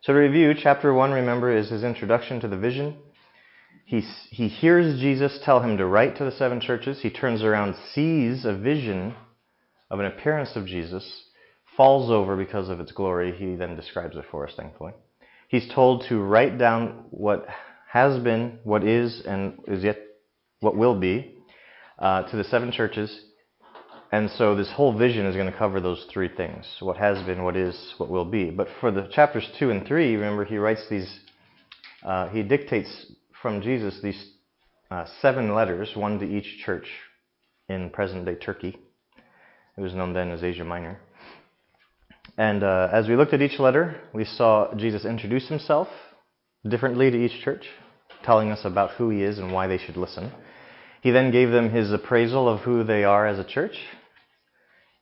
So to review, chapter 1, remember, is his introduction to the vision. He hears Jesus tell him to write to the 7 churches. He turns around, sees a vision of an appearance of Jesus, falls over because of its glory. He then describes it for us, thankfully. He's told to write down what has been, what is, and is yet what will be to the 7 churches. And so this whole vision is going to cover those 3 things: what has been, what is, what will be. But for the chapters 2 and 3, remember, he writes these, he dictates from Jesus these 7 letters, one to each church in present-day Turkey. It was known then as Asia Minor. And as we looked at each letter, we saw Jesus introduce himself differently to each church, telling us about who he is and why they should listen. He then gave them his appraisal of who they are as a church.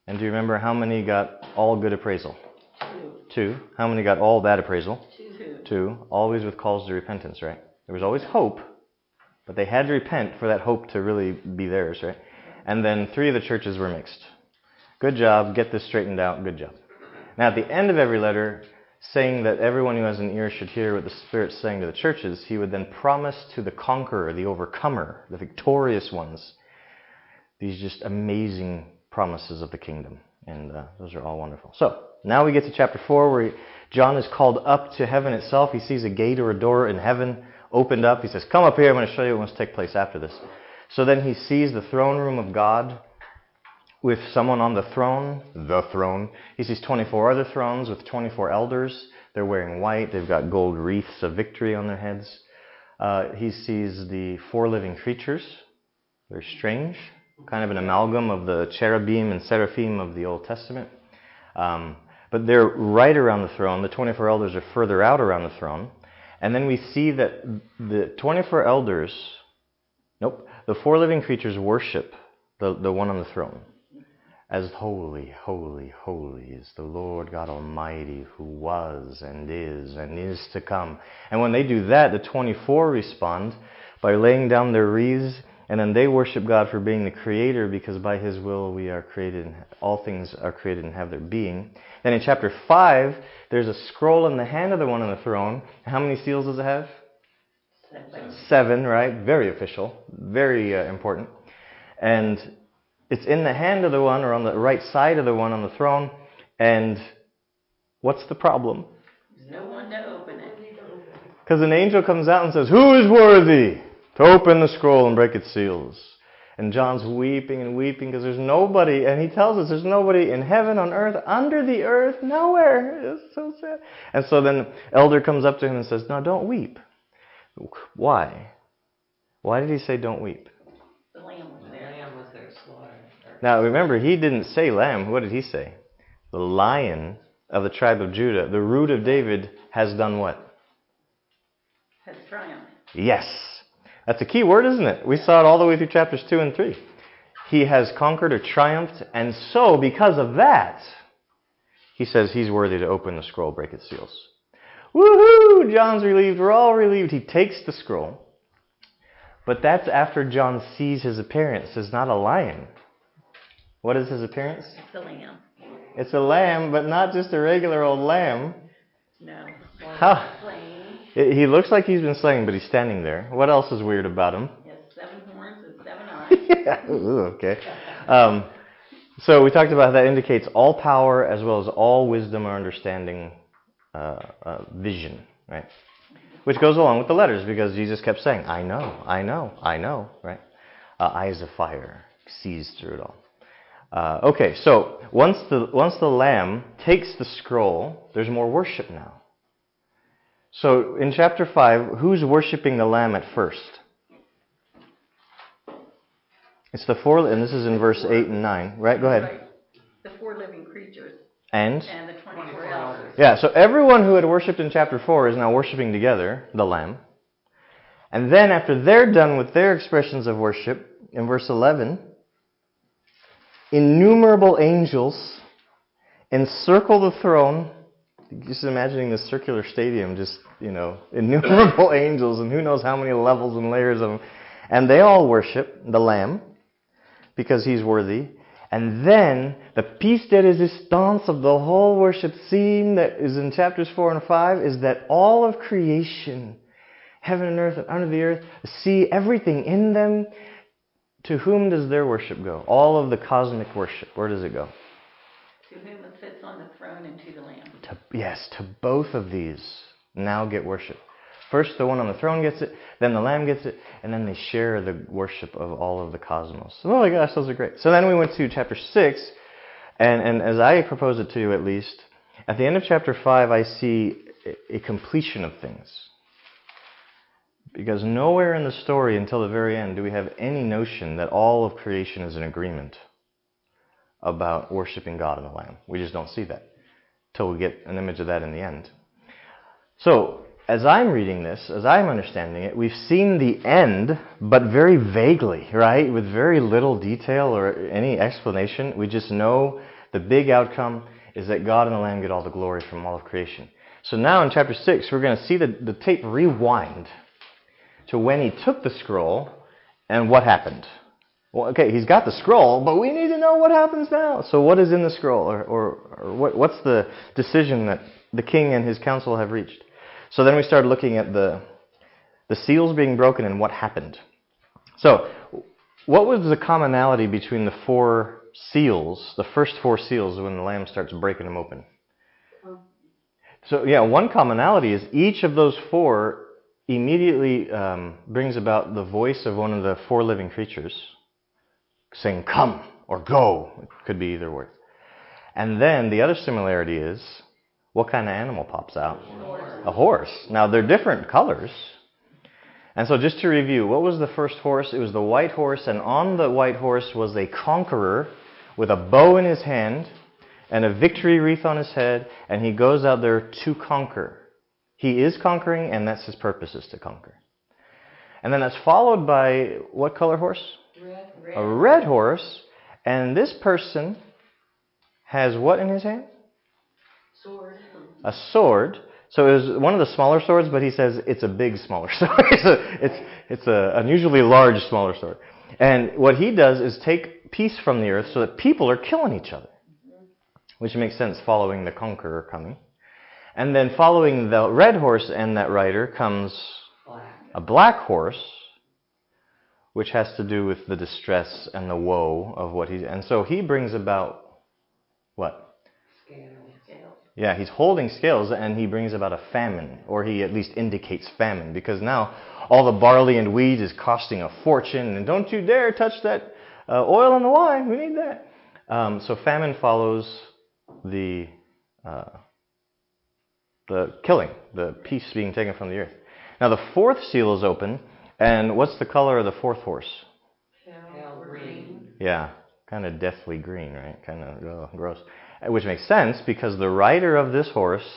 And do you remember how many got all good appraisal? 2. How many got all bad appraisal? 2. Always with calls to repentance, right? There was always hope, but they had to repent for that hope to really be theirs, right? And then 3 of the churches were mixed. Good job, get this straightened out, good job. Now at the end of every letter, saying that everyone who has an ear should hear what the Spirit's saying to the churches, he would then promise to the conqueror, the overcomer, the victorious ones, these just amazing promises of the kingdom. And those are all wonderful. So, now we get to chapter 4, where John is called up to heaven itself. He sees a gate or a door in heaven opened up. He says, come up here, I'm going to show you what must take place after this. So then he sees the throne room of God with someone on the throne. He sees 24 other thrones with 24 elders. They're wearing white. They've got gold wreaths of victory on their heads. He sees the 4 living creatures. They're strange, kind of an amalgam of the cherubim and seraphim of the Old Testament. But they're right around the throne. The 24 elders are further out around the throne. And then we see that the 24 elders, the 4 living creatures worship the one on the throne as holy, holy, holy is the Lord God Almighty, who was and is to come. And when they do that, the 24 respond by laying down their wreaths, and then they worship God for being the creator, because by his will we are created, and all things are created and have their being. Then in chapter 5, there's a scroll in the hand of the one on the throne. How many seals does it have? 7, right? Very official, very important. And it's in the hand of the one, or on the right side of the one on the throne. And what's the problem? There's no one to open it. Because an angel comes out and says, who is worthy to open the scroll and break its seals? And John's weeping and weeping because there's nobody. And he tells us there's nobody in heaven, on earth, under the earth, nowhere. It's so sad. And so then elder comes up to him and says, no, don't weep. Why? Why did he say don't weep? The lamb was there. The lamb was there slaughtered. Now remember, he didn't say lamb. What did he say? The Lion of the tribe of Judah, the root of David, has done what? Has triumphed. Yes. That's a key word, isn't it? We saw it all the way through chapters 2 and 3. He has conquered or triumphed, and so because of that, he says he's worthy to open the scroll, break its seals. Woohoo! John's relieved. We're all relieved. He takes the scroll. But that's after John sees his appearance. It's not a lion. What is his appearance? It's a lamb. It's a lamb, but not just a regular old lamb. No. He looks like he's been slain, but he's standing there. What else is weird about him? He has 7 horns and 7 eyes. Yeah. Ooh, okay. So we talked about that indicates all power as well as all wisdom or understanding, vision, right? Which goes along with the letters, because Jesus kept saying, I know, right? Eyes of fire, sees through it all. Okay, so once the Lamb takes the scroll, there's more worship now. So in chapter 5, who's worshiping the Lamb at first? It's the 4, and this is in verse 8 and 9, right? Go ahead. Right. The 4 living creatures. And the 24 elders. Yeah, so everyone who had worshipped in chapter 4 is now worshiping together the Lamb. And then after they're done with their expressions of worship, in verse 11, innumerable angels encircle the throne. Just imagining this circular stadium, just, innumerable angels, and who knows how many levels and layers of them. And they all worship the Lamb because he's worthy. And then the piece de resistance of the whole worship theme that is in chapters 4 and 5 is that all of creation, heaven and earth and under the earth, the sea, everything in them, to whom does their worship go? All of the cosmic worship, where does it go? To whom it sits on the throne and to the Lamb. Yes, to both of these now get worship. First, the one on the throne gets it, then the Lamb gets it, and then they share the worship of all of the cosmos. Oh my gosh, those are great. So then we went to chapter 6, and as I propose it to you at least, at the end of chapter 5, I see a completion of things. Because nowhere in the story until the very end do we have any notion that all of creation is in agreement about worshiping God and the Lamb. We just don't see that till we get an image of that in the end. So, as I'm reading this, as I'm understanding it, we've seen the end, but very vaguely, right? With very little detail or any explanation. We just know the big outcome is that God and the Lamb get all the glory from all of creation. So now in chapter 6, we're going to see the tape rewind to when he took the scroll and what happened. Well, okay, he's got the scroll, but we need to know what happens now. So what is in the scroll, or what's the decision that the king and his council have reached? So then we started looking at the seals being broken and what happened. So what was the commonality between the 4 seals, the first 4 seals, when the Lamb starts breaking them open? So yeah, one commonality is each of those 4 immediately brings about the voice of one of the 4 living creatures saying, "Come," or "Go." It could be either word. And then the other similarity is, what kind of animal pops out? A horse. Now, they're different colors. And so just to review, what was the first horse? It was the white horse, and on the white horse was a conqueror with a bow in his hand and a victory wreath on his head, and he goes out there to conquer. He is conquering, and that's his purpose, is to conquer. And then that's followed by what color horse? Red. A red horse. And this person has what in his hand? Sword. A sword. So it was one of the smaller swords, but he says it's a big, smaller sword. It's an unusually large, smaller sword. And what he does is take peace from the earth so that people are killing each other, which makes sense following the conqueror coming. And then following the red horse and that rider comes a black horse, which has to do with the distress and the woe of what he's... And so he brings about what? Scales. Yeah, he's holding scales, and he brings about a famine, or he at least indicates famine, because now all the barley and wheat is costing a fortune, and don't you dare touch that oil and the wine, we need that. So famine follows the killing, the peace being taken from the earth. Now the 4th seal is open, and what's the color of the 4th horse? Pale green. Yeah, kind of deathly green, right? Kind of gross. Which makes sense, because the rider of this horse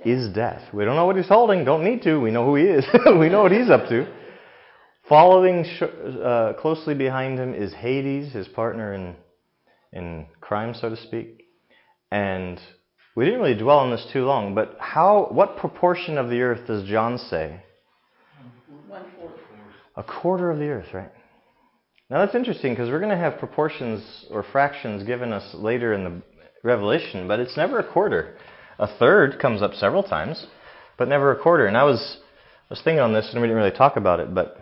is death. We don't know what he's holding, don't need to. We know who he is. We know what he's up to. Following closely behind him is Hades, his partner in crime, so to speak. And we didn't really dwell on this too long, but what proportion of the earth does John say? 1/4. A quarter of the earth, right? Now that's interesting, because we're going to have proportions or fractions given us later in the Revelation, but it's never a quarter. A third comes up several times, but never a quarter. And I was thinking on this, and we didn't really talk about it, but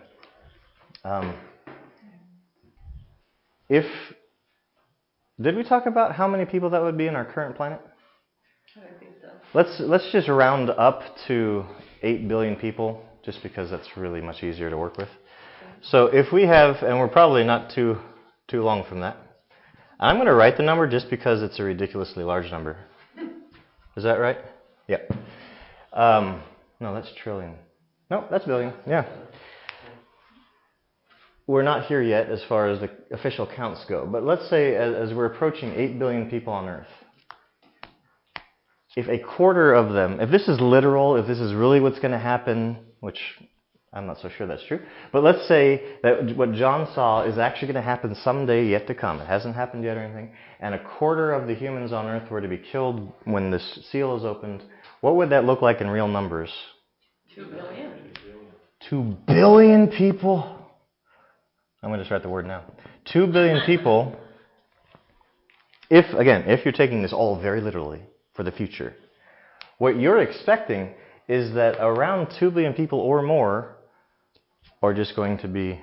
did we talk about how many people that would be in our current planet? I think so. Let's just round up to 8 billion people, just because that's really much easier to work with. So if we have, and we're probably not too long from that, I'm going to write the number just because it's a ridiculously large number. Is that right? Yep. No, that's trillion. No, that's billion. Yeah. We're not here yet as far as the official counts go, but let's say as we're approaching 8 billion people on Earth, if a quarter of them, if this is literal, if this is really what's going to happen, which I'm not so sure that's true, but let's say that what John saw is actually going to happen someday yet to come. It hasn't happened yet or anything, and a quarter of the humans on Earth were to be killed when this seal is opened. What would that look like in real numbers? 2 billion. 2 billion people? I'm going to just write the word now. 2 billion people if you're taking this all very literally for the future, what you're expecting is that around 2 billion people or more are just going to be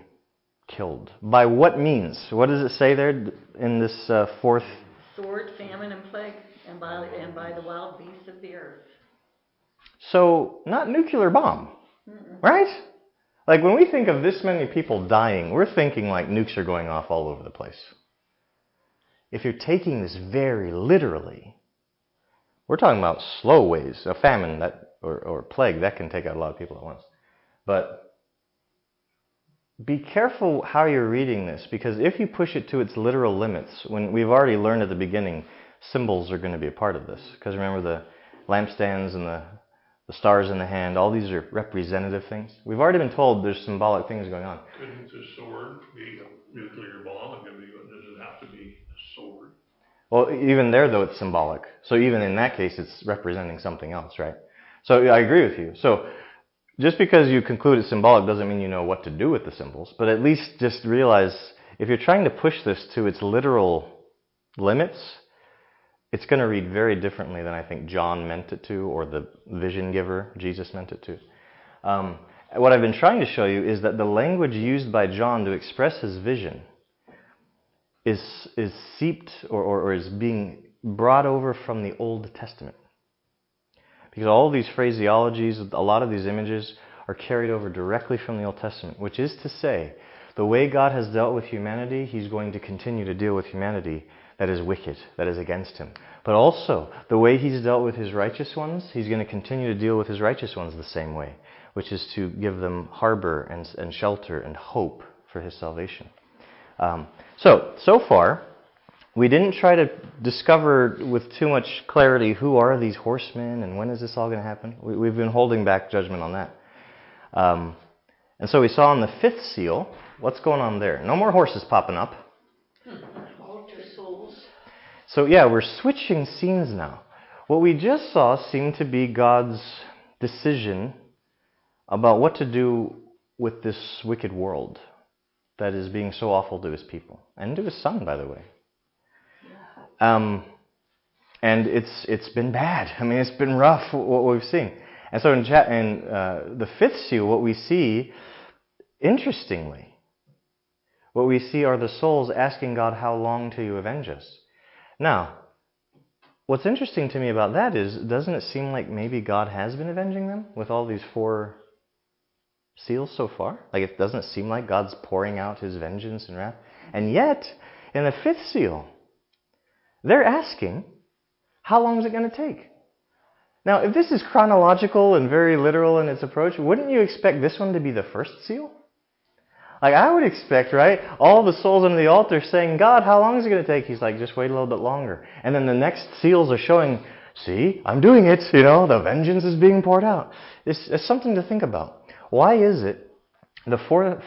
killed. By what means? What does it say there in this fourth? Sword, famine, and plague, and by the wild beasts of the earth. So, not nuclear bomb, right? Like when we think of this many people dying, we're thinking like nukes are going off all over the place. If you're taking this very literally, we're talking about slow ways, a famine that or plague that can take out a lot of people at once. But be careful how you're reading this, because if you push it to its literal limits, when we've already learned at the beginning, symbols are going to be a part of this. Because remember the lampstands and the stars in the hand, all these are representative things. We've already been told there's symbolic things going on. Couldn't the sword be a nuclear bomb? Does it have to be a sword? Well, even there, though, it's symbolic. So even in that case, it's representing something else, right? So I agree with you. So just because you conclude it's symbolic doesn't mean you know what to do with the symbols. But at least just realize if you're trying to push this to its literal limits, it's going to read very differently than I think John meant it to, or the vision giver, Jesus, meant it to. What I've been trying to show you is that the language used by John to express his vision is seeped or is being brought over from the Old Testament. Because all these phraseologies, a lot of these images are carried over directly from the Old Testament, which is to say, the way God has dealt with humanity, He's going to continue to deal with humanity that is wicked, that is against Him. But also, the way He's dealt with His righteous ones, He's going to continue to deal with His righteous ones the same way, which is to give them harbor and shelter and hope for His salvation. So far, we didn't try to discover with too much clarity who are these horsemen and when is this all going to happen. We've been holding back judgment on that. And so we saw on the 5th seal, what's going on there? No more horses popping up. Altar souls. So yeah, we're switching scenes now. What we just saw seemed to be God's decision about what to do with this wicked world that is being so awful to His people. And to His Son, by the way. And it's been bad. I mean, it's been rough, what we've seen. And so in the 5th seal, what we see, interestingly, what we see are the souls asking God, how long till you avenge us? Now, what's interesting to me about that is, doesn't it seem like maybe God has been avenging them with all these 4 seals so far? Like, it doesn't seem like God's pouring out His vengeance and wrath. And yet, in the 5th seal, they're asking, how long is it going to take? Now, if this is chronological and very literal in its approach, wouldn't you expect this one to be the 1st seal? Like, I would expect, right, all the souls under the altar saying, God, how long is it going to take? He's like, just wait a little bit longer. And then the next seals are showing, see, I'm doing it, the vengeance is being poured out. It's something to think about. Why is it the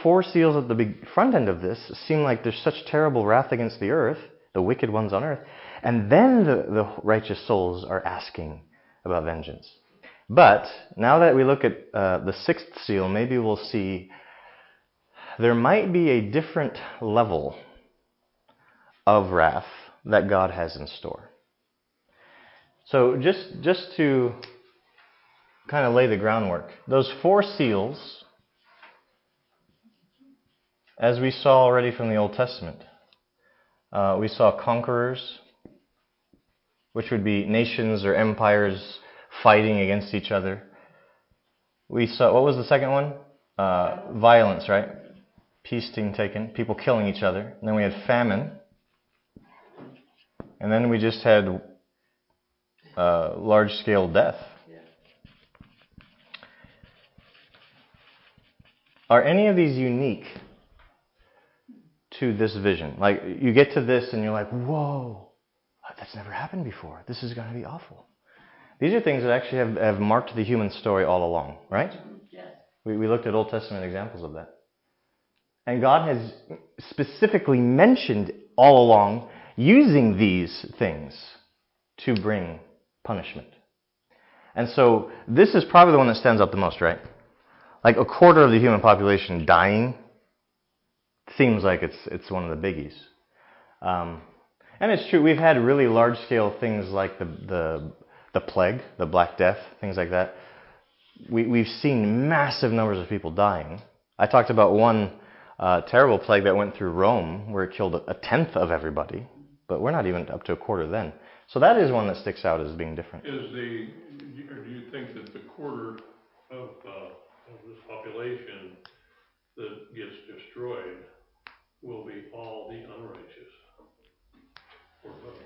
four seals at the front end of this seem like there's such terrible wrath against the earth, the wicked ones on earth, and then the righteous souls are asking about vengeance? But now that we look at the 6th seal, maybe we'll see there might be a different level of wrath that God has in store. So just to kind of lay the groundwork, those 4 seals, as we saw already from the Old Testament, we saw conquerors, which would be nations or empires fighting against each other. We saw, what was the second one? Violence, right? Peace being taken, people killing each other. And then we had famine. And then we just had large-scale death. Are any of these unique to this vision? Like, you get to this and you're like, whoa, that's never happened before. This is going to be awful. These are things that actually have marked the human story all along, right? Yes. We looked at Old Testament examples of that. And God has specifically mentioned all along using these things to bring punishment. And so this is probably the one that stands out the most, right? Like 1/4 of the human population dying seems like it's one of the biggies. And it's true, we've had really large-scale things like the plague, the Black Death, things like that. We've seen massive numbers of people dying. I talked about one terrible plague that went through Rome where it killed a tenth of everybody, but we're not even up to a quarter then. So that is one that sticks out as being different. Or do you think that the quarter of this population that gets destroyed will be all the unrighteous? Or both?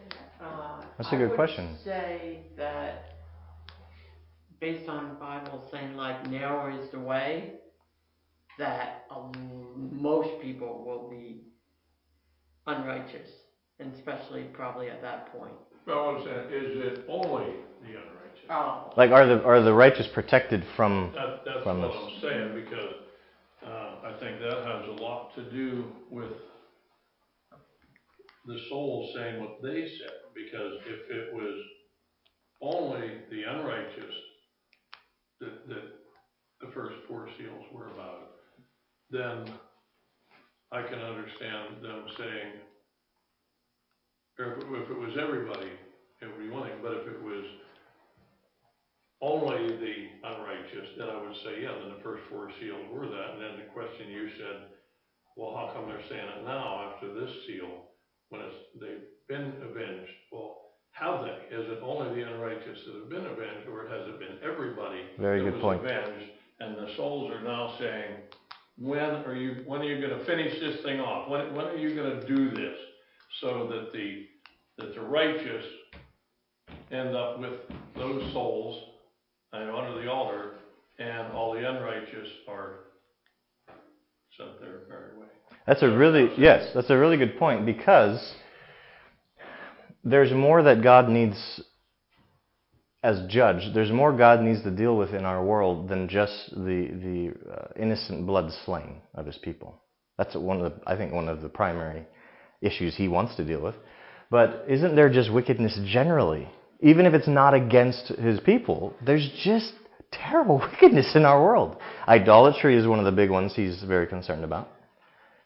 That's a good question. I would say that based on the Bible saying like narrow is the way, that most people will be unrighteous, and especially probably at that point. Well, I was saying, is it only the unrighteous? Oh. Like, are the righteous protected from That's from what this? I'm saying, because I think that has a lot to do with the soul saying what they said. Because if it was only the unrighteous that the first four seals were about, then I can understand them saying, or if it was everybody, it would be one thing. But if it was only the unrighteous, then I would say, yeah, then the first four seals were that. And then the question you said, well, how come they're saying it now after this seal when they've been avenged? Well, have they? Is it only the unrighteous that have been avenged, or has it been everybody Very that good was point. avenged? And the souls are now saying, when are you going to finish this thing off? When are you going to do this so that the righteous end up with those souls and under the altar, and all the unrighteous are sent their merry way? That's a really good point, because there's more that God needs as judge. There's more God needs to deal with in our world than just the innocent blood slain of his people. That's one of the primary issues he wants to deal with. But isn't there just wickedness generally? Even if it's not against his people, there's just terrible wickedness in our world. Idolatry is one of the big ones he's very concerned about.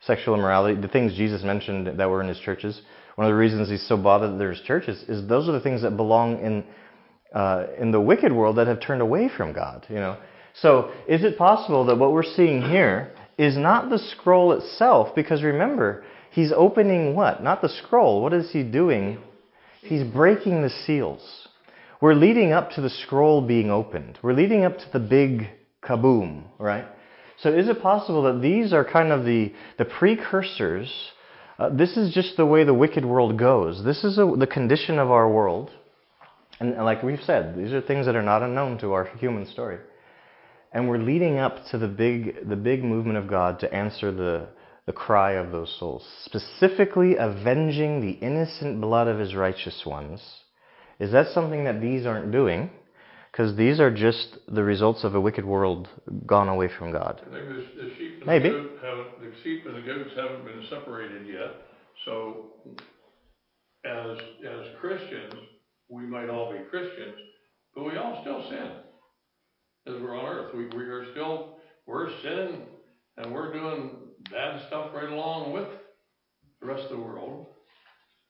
Sexual immorality, the things Jesus mentioned that were in his churches. One of the reasons he's so bothered that there's churches is those are the things that belong in the wicked world that have turned away from God. So is it possible that what we're seeing here is not the scroll itself? Because remember, he's opening what? Not the scroll. What is he doing? He's breaking the seals. We're leading up to the scroll being opened. We're leading up to the big kaboom, right? So is it possible that these are kind of the precursors? This is just the way the wicked world goes. This is the condition of our world. And like we've said, these are things that are not unknown to our human story. And we're leading up to the big movement of God to answer the cry of those souls, specifically avenging the innocent blood of his righteous ones. Is that something that these aren't doing? Because these are just the results of a wicked world gone away from God. I think the sheep and Maybe. the sheep and the goats haven't been separated yet. So as Christians, we might all be Christians, but we all still sin. As we're on earth, we're sinning, and we're doing bad stuff right along with the rest of the world.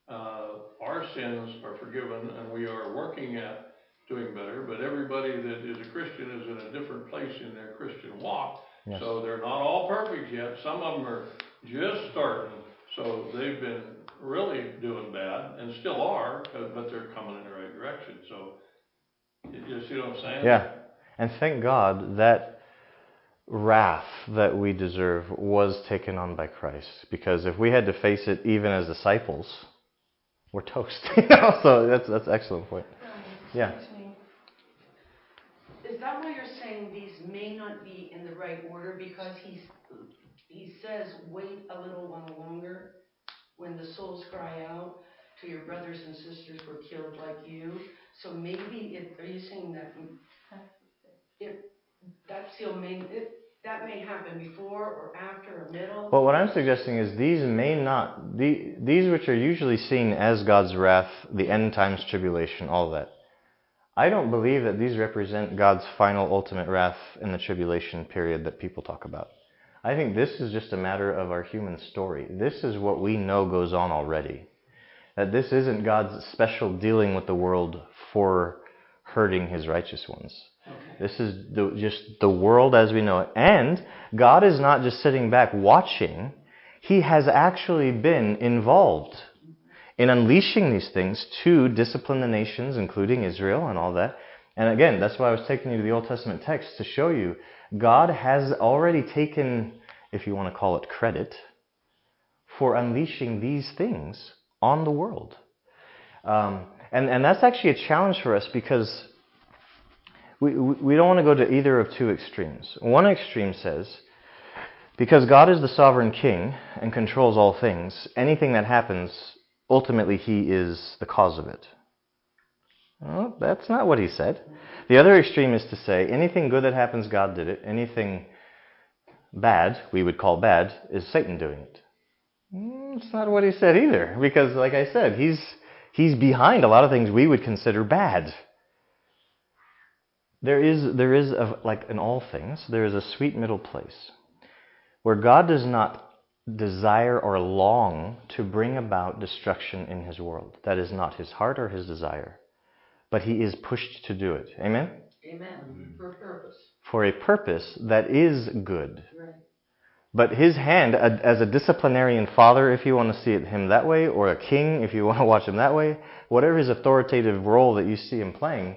Our sins are forgiven, and we are working at doing better, but everybody that is a Christian is in a different place in their Christian walk. Yes. So they're not all perfect yet. Some of them are just starting, so they've been really doing bad, and still are, but they're coming in the right direction. So, you see what I'm saying? Yeah. And thank God that wrath that we deserve was taken on by Christ. Because if we had to face it even as disciples, we're toast. So that's an excellent point. Yeah. Excuse me. Is that why you're saying these may not be in the right order? Because he says, wait a little while longer when the souls cry out to your brothers and sisters who were killed like you. So maybe, are you saying that that may happen before or after or middle? Well, what I'm suggesting is these which are usually seen as God's wrath, the end times tribulation, all that. I don't believe that these represent God's final ultimate wrath in the tribulation period that people talk about. I think this is just a matter of our human story. This is what we know goes on already. That this isn't God's special dealing with the world for hurting his righteous ones. This is just the world as we know it. And God is not just sitting back watching. He has actually been involved in unleashing these things to discipline the nations, including Israel and all that. And again, that's why I was taking you to the Old Testament text to show you God has already taken, if you want to call it credit, for unleashing these things on the world. And that's actually a challenge for us because we don't want to go to either of two extremes. One extreme says, because God is the sovereign king and controls all things, anything that happens, ultimately he is the cause of it. Well, that's not what he said. The other extreme is to say, anything good that happens, God did it. Anything bad, we would call bad, is Satan doing it. It's not what he said either, because like I said, he's behind a lot of things we would consider bad. There is like in all things, there is a sweet middle place where God does not desire or long to bring about destruction in his world. That is not his heart or his desire, but he is pushed to do it. Amen? Amen. For a purpose. For a purpose that is good. Right. But his hand, as a disciplinarian father, if you want to see him that way, or a king, if you want to watch him that way, whatever his authoritative role that you see him playing,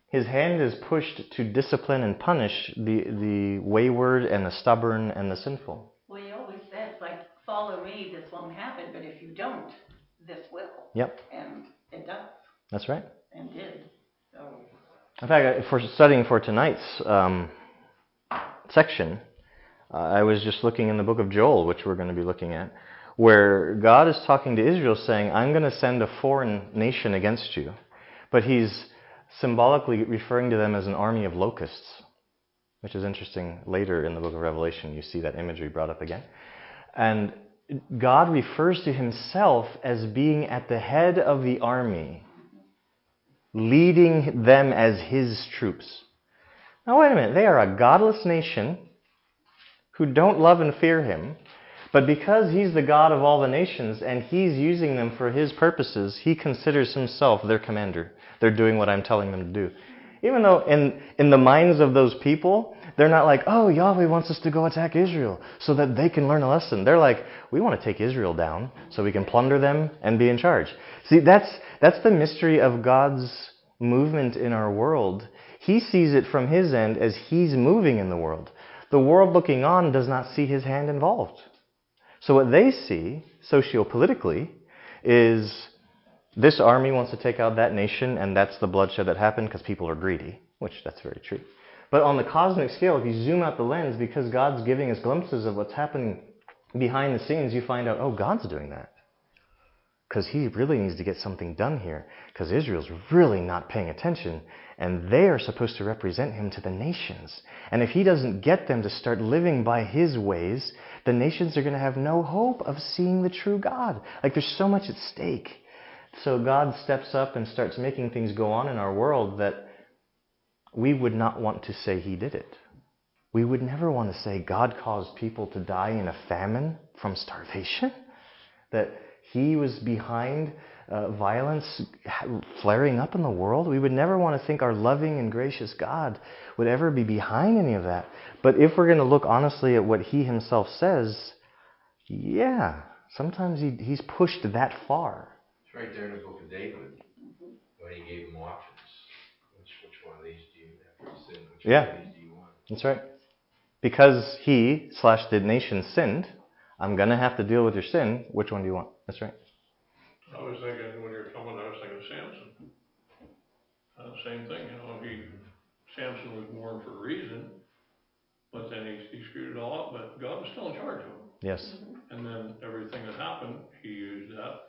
his hand is pushed to discipline and punish the wayward and the stubborn and the sinful. Well, he always says, like, follow me, this won't happen, but if you don't, this will. Yep. And it does. That's right. And did. So. In fact, for studying for tonight's section, I was just looking in the book of Joel, which we're going to be looking at, where God is talking to Israel saying, I'm going to send a foreign nation against you. But he's symbolically referring to them as an army of locusts, which is interesting. Later in the book of Revelation, you see that imagery brought up again. And God refers to himself as being at the head of the army, leading them as his troops. Now wait a minute, they are a godless nation who don't love and fear him, but because he's the God of all the nations and he's using them for his purposes, he considers himself their commander. They're doing what I'm telling them to do. Even though in the minds of those people, they're not like, oh, Yahweh wants us to go attack Israel so that they can learn a lesson. They're like, we want to take Israel down so we can plunder them and be in charge. See, that's the mystery of God's movement in our world. He sees it from his end as he's moving in the world. The world looking on does not see his hand involved. So what they see, sociopolitically, is this army wants to take out that nation, and that's the bloodshed that happened because people are greedy, which that's very true. But on the cosmic scale, if you zoom out the lens, because God's giving us glimpses of what's happening behind the scenes, you find out, oh, God's doing that. Because he really needs to get something done here, because Israel's really not paying attention, and they are supposed to represent him to the nations. And if he doesn't get them to start living by his ways, the nations are going to have no hope of seeing the true God. Like, there's so much at stake. So God steps up and starts making things go on in our world that we would not want to say he did it. We would never want to say God caused people to die in a famine from starvation, that he was behind violence flaring up in the world. We would never want to think our loving and gracious God would ever be behind any of that. But if we're going to look honestly at what he himself says, yeah, sometimes he's pushed that far. It's right there in the book of David, when he gave him options. Which one of these do you have to sin? Which one of these do you want? That's right. Because the nation sinned, I'm going to have to deal with your sin. Which one do you want? That's right. I was thinking, when you're talking, I was thinking Samson. Same thing, Samson was born for a reason, but then he screwed it all up, but God was still in charge of him. Yes. And then everything that happened, he used that,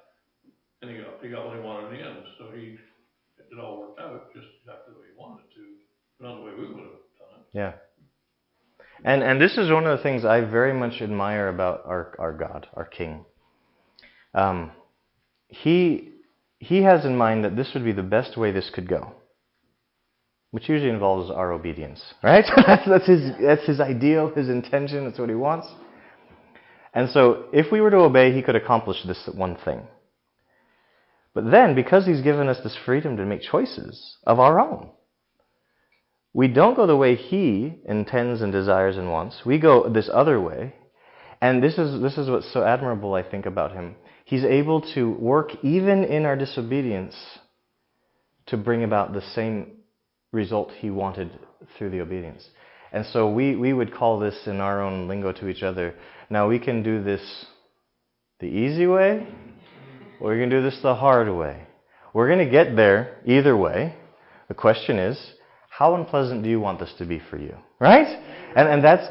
and he got what he wanted in the end. So it all worked out just exactly the way he wanted it to, but not the way we would have done it. Yeah. And this is one of the things I very much admire about our God, our King. He has in mind that this would be the best way this could go, which usually involves our obedience, right? that's his ideal, his intention. That's what he wants. And so, if we were to obey, he could accomplish this one thing. But then, because He's given us this freedom to make choices of our own, we don't go the way He intends and desires and wants. We go this other way. And this is what's so admirable, I think, about Him. He's able to work even in our disobedience to bring about the same result He wanted through the obedience. And so we would call this in our own lingo to each other, now we can do this the easy way, or we can do this the hard way. We're going to get there either way. The question is, how unpleasant do you want this to be for you? Right? And that's,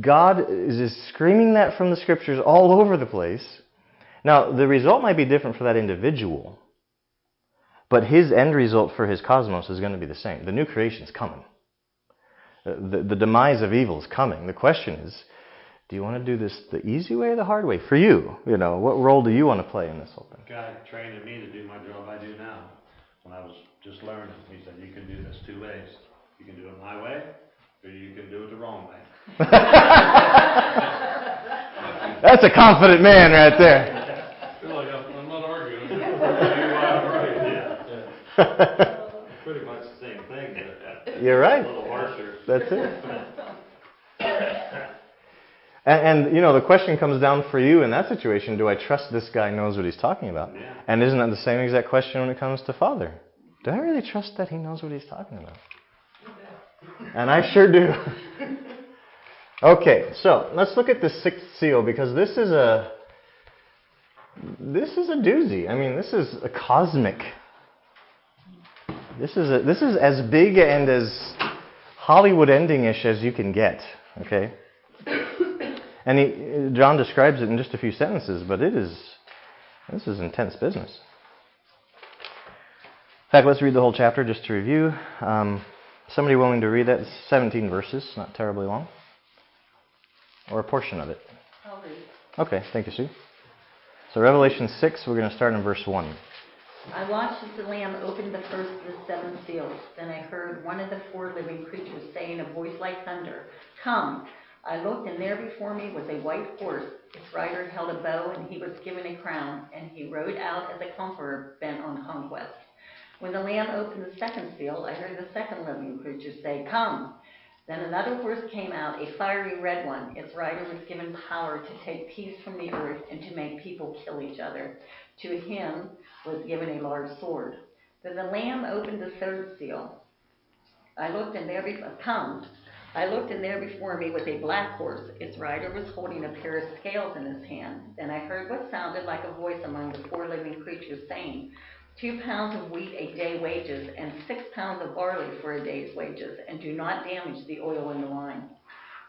God is just screaming that from the Scriptures all over the place. Now, the result might be different for that individual, but His end result for His cosmos is going to be the same. The new creation is coming. The demise of evil is coming. The question is, do you want to do this the easy way or the hard way? For you, what role do you want to play in this whole thing? God trained me to do my job I do now. When I was just learning, He said, you can do this two ways. You can do it my way, or you can do it the wrong way. That's a confident man right there. I feel like I'm not arguing. Pretty much the same thing, but You're right. a little harsher. That's it. And the question comes down for you in that situation, do I trust this guy knows what he's talking about? Yeah. And isn't that the same exact question when it comes to Father? Do I really trust that He knows what He's talking about? And I sure do. Okay, so let's look at the sixth seal, because this is a doozy. I mean, this is a cosmic. This is as big and as Hollywood ending-ish as you can get. Okay, and John describes it in just a few sentences, but this is intense business. In fact, let's read the whole chapter just to review. Somebody willing to read that? It's 17 verses, not terribly long. Or a portion of it. I'll read. Okay, thank you, Sue. So Revelation 6, we're going to start in verse 1. I watched as the Lamb opened the first of the seven seals. Then I heard one of the four living creatures say in a voice like thunder, "Come." I looked, and there before me was a white horse. Its rider held a bow, and he was given a crown, and he rode out as a conqueror bent on conquest. When the Lamb opened the second seal, I heard the second living creature say, "Come." Then another horse came out, a fiery red one. Its rider was given power to take peace from the earth and to make people kill each other. To him was given a large sword. Then the Lamb opened the third seal. I looked, and there before me was a black horse. Its rider was holding a pair of scales in his hand. Then I heard what sounded like a voice among the four living creatures saying, 2 pounds of wheat a day wages, and 6 pounds of barley for a day's wages, and do not damage the oil and the wine.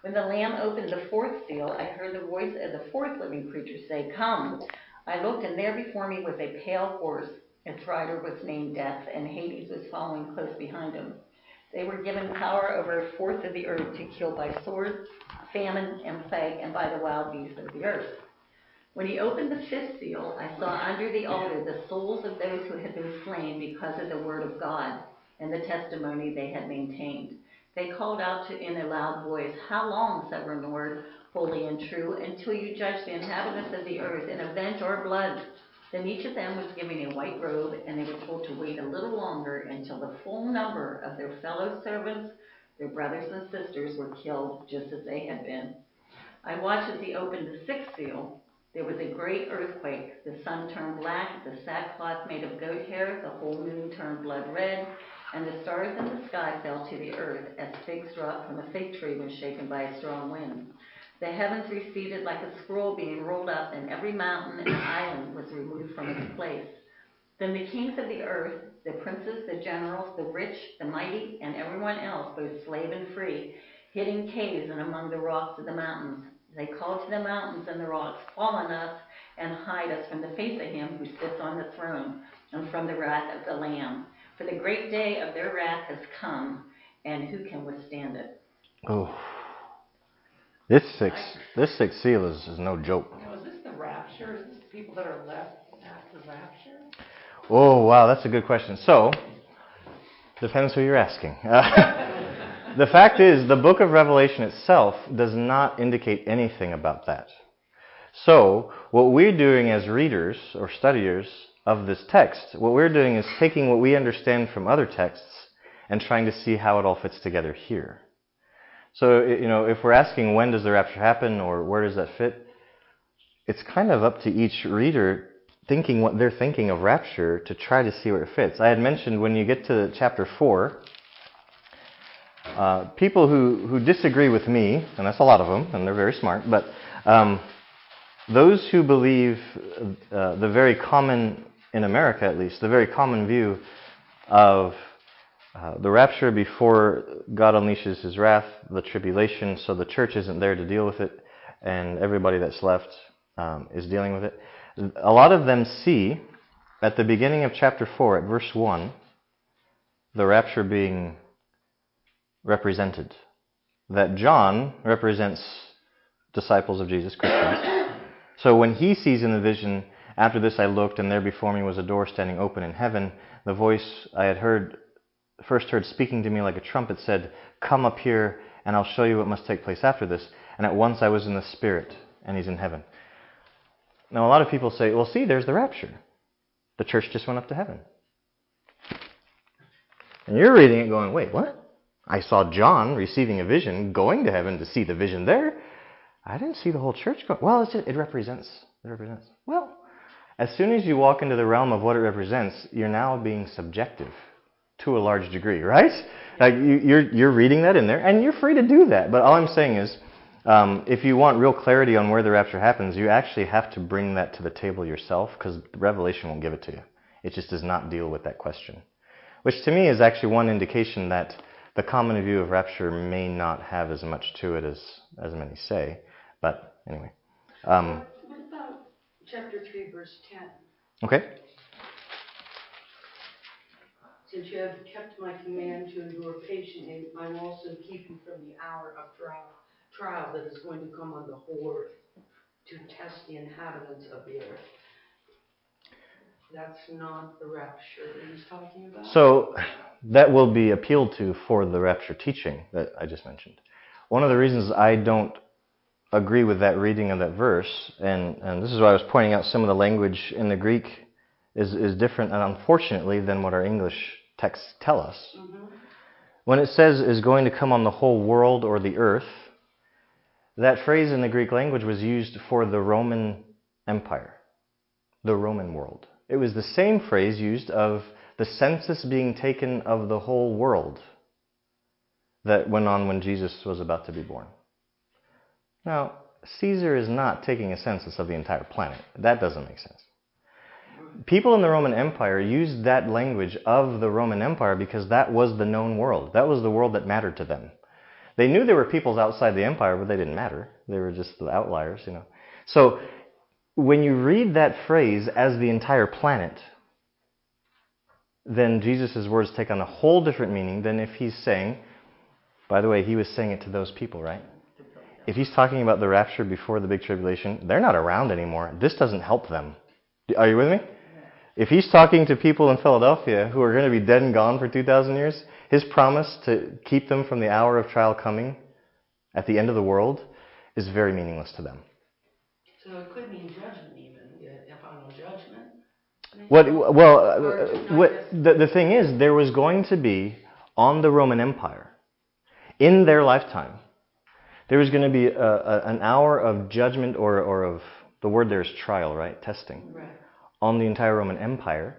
When the Lamb opened the fourth seal, I heard the voice of the fourth living creature say, "Come." I looked, and there before me was a pale horse. Its rider was named Death, and Hades was following close behind him. They were given power over a fourth of the earth to kill by sword, famine, and plague, and by the wild beasts of the earth. When he opened the fifth seal, I saw under the altar the souls of those who had been slain because of the word of God and the testimony they had maintained. They called out in a loud voice, "How long, sovereign Lord, holy and true, until you judge the inhabitants of the earth and avenge our blood?" Then each of them was given a white robe, and they were told to wait a little longer until the full number of their fellow servants, their brothers and sisters, were killed just as they had been. I watched as he opened the sixth seal. There was a great earthquake. The sun turned black, the sackcloth made of goat hair, the whole moon turned blood red, and the stars in the sky fell to the earth as figs dropped from a fig tree when shaken by a strong wind. The heavens receded like a scroll being rolled up, and every mountain and island was removed from its place. Then the kings of the earth, the princes, the generals, the rich, the mighty, and everyone else, both slave and free, hid in caves and among the rocks of the mountains. They called to the mountains and the rocks, "Fall on us and hide us from the face of him who sits on the throne and from the wrath of the Lamb. For the great day of their wrath has come, and who can withstand it?" Oh, this sixth seal is no joke. Now, is this the rapture? Is this the people that are left after the rapture? Oh, wow, that's a good question. So, depends who you're asking. The fact is, the book of Revelation itself does not indicate anything about that. So, what we're doing as readers or studiers of this text. What we're doing is taking what we understand from other texts and trying to see how it all fits together here. So, if we're asking when does the rapture happen or where does that fit, it's kind of up to each reader thinking what they're thinking of rapture to try to see where it fits. I had mentioned when you get to chapter 4, people who disagree with me, and that's a lot of them, and they're very smart, but those who believe the very common, in America at least, the very common view of the rapture before God unleashes His wrath, the tribulation, so the church isn't there to deal with it, and everybody that's left is dealing with it. A lot of them see, at the beginning of chapter 4, at verse 1, the rapture being represented. That John represents disciples of Jesus, Christians. So when he sees in the vision, after this I looked, and there before me was a door standing open in heaven, the voice I had first heard speaking to me like a trumpet said, "Come up here, and I'll show you what must take place after this." And at once I was in the Spirit, and He's in heaven. Now a lot of people say, well, see, there's the rapture. The church just went up to heaven. And you're reading it going, wait, what? I saw John receiving a vision, going to heaven to see the vision there. I didn't see the whole church going. Well, it represents. It represents. Well, as soon as you walk into the realm of what it represents, you're now being subjective to a large degree, right? Like you're reading that in there, and you're free to do that. But all I'm saying is, if you want real clarity on where the rapture happens, you actually have to bring that to the table yourself, because Revelation won't give it to you. It just does not deal with that question. Which to me is actually one indication that the common view of rapture may not have as much to it as many say. But anyway. What about chapter 3, verse 10? Okay. Since you have kept my command to endure patiently, I will also keep you from the hour of trial that is going to come on the whole earth, to test the inhabitants of the earth. That's not the rapture that he's talking about? So that will be appealed to for the rapture teaching that I just mentioned. One of the reasons I don't agree with that reading of that verse, and this is why I was pointing out some of the language in the Greek is different, and unfortunately, than what our English texts tell us. Mm-hmm. When it says is going to come on the whole world or the earth, that phrase in the Greek language was used for the Roman Empire, the Roman world. It was the same phrase used of the census being taken of the whole world that went on when Jesus was about to be born. Now, Caesar is not taking a census of the entire planet. That doesn't make sense. People in the Roman Empire used that language of the Roman Empire because that was the known world. That was the world that mattered to them. They knew there were peoples outside the empire, but they didn't matter. They were just the outliers, So when you read that phrase as the entire planet, then Jesus' words take on a whole different meaning than if he's saying, by the way, he was saying it to those people, right? If he's talking about the rapture before the big tribulation, they're not around anymore. This doesn't help them. Are you with me? If he's talking to people in Philadelphia who are going to be dead and gone for 2,000 years, his promise to keep them from the hour of trial coming at the end of the world is very meaningless to them. So it could mean judgment even, a final judgment. The thing is, there was going to be, on the Roman Empire, in their lifetime, there was going to be an hour of judgment, or of, the word there is trial, right? Testing. Right. On the entire Roman Empire.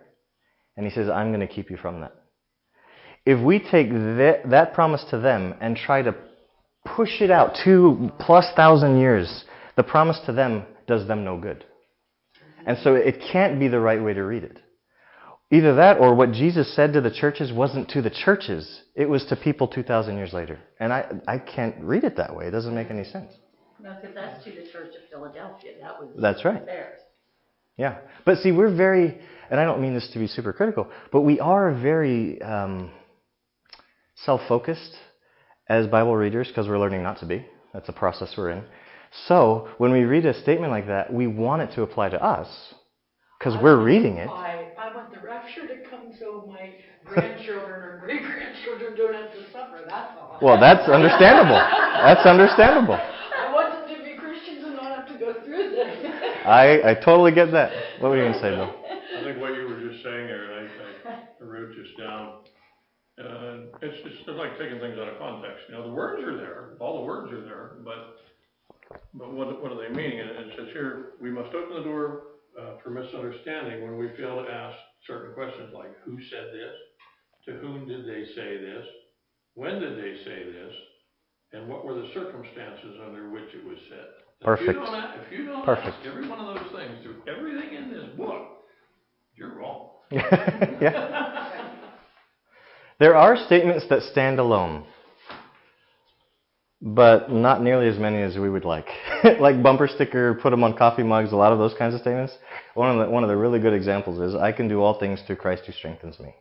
And he says, I'm going to keep you from that. If we take that promise to them and try to push it out 2,000+ years, the promise to them does them no good. And so it can't be the right way to read it. Either that or what Jesus said to the churches wasn't to the churches. It was to people 2,000 years later. And I can't read it that way. It doesn't make any sense. No, because that's to the Church of Philadelphia. That's right. Theirs. Yeah. But see, we're very, and I don't mean this to be super critical, but we are very self-focused as Bible readers because we're learning not to be. That's a process we're in. So when we read a statement like that, we want it to apply to us because we're reading it. I want the rapture to come so my grandchildren or great-grandchildren don't have to suffer, that's all. Well, that's understandable. That's understandable. I want them to be Christians and not have to go through this. I totally get that. What were you going to say, Bill? I think what you saying there, and I wrote this down. It's like taking things out of context. You know, the words are there, all the words are there, but what are they meaning? And it says here, we must open the door for misunderstanding when we fail to ask certain questions like, who said this? To whom did they say this? When did they say this? And what were the circumstances under which it was said? Perfect. If you don't ask every one of those things through everything in this book, you're wrong. Yeah. There are statements that stand alone, but not nearly as many as we would like. Like bumper sticker, put them on coffee mugs, a lot of those kinds of statements. One of the really good examples is, I can do all things through Christ who strengthens me.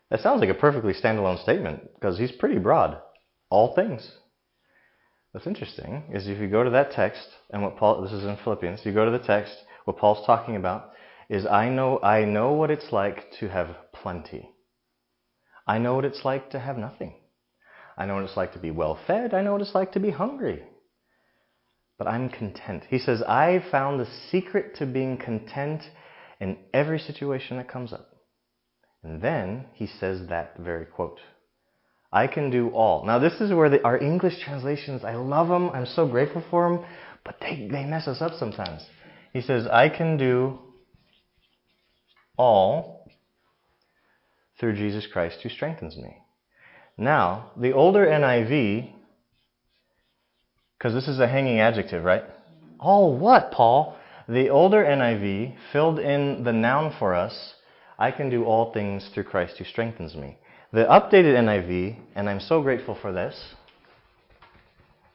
That sounds like a perfectly standalone statement, because he's pretty broad. All things. What's interesting is if you go to that text, and this is in Philippians, you go to the text, what Paul's talking about is, I know what it's like to have plenty. I know what it's like to have nothing. I know what it's like to be well fed. I know what it's like to be hungry. But I'm content. He says, I found the secret to being content in every situation that comes up. And then he says that very quote. I can do all. Now this is where our English translations, I love them. I'm so grateful for them. But they mess us up sometimes. He says, I can do all through Jesus Christ who strengthens me. Now, the older NIV, because this is a hanging adjective, right? All what, Paul? The older NIV filled in the noun for us, I can do all things through Christ who strengthens me. The updated NIV, and I'm so grateful for this,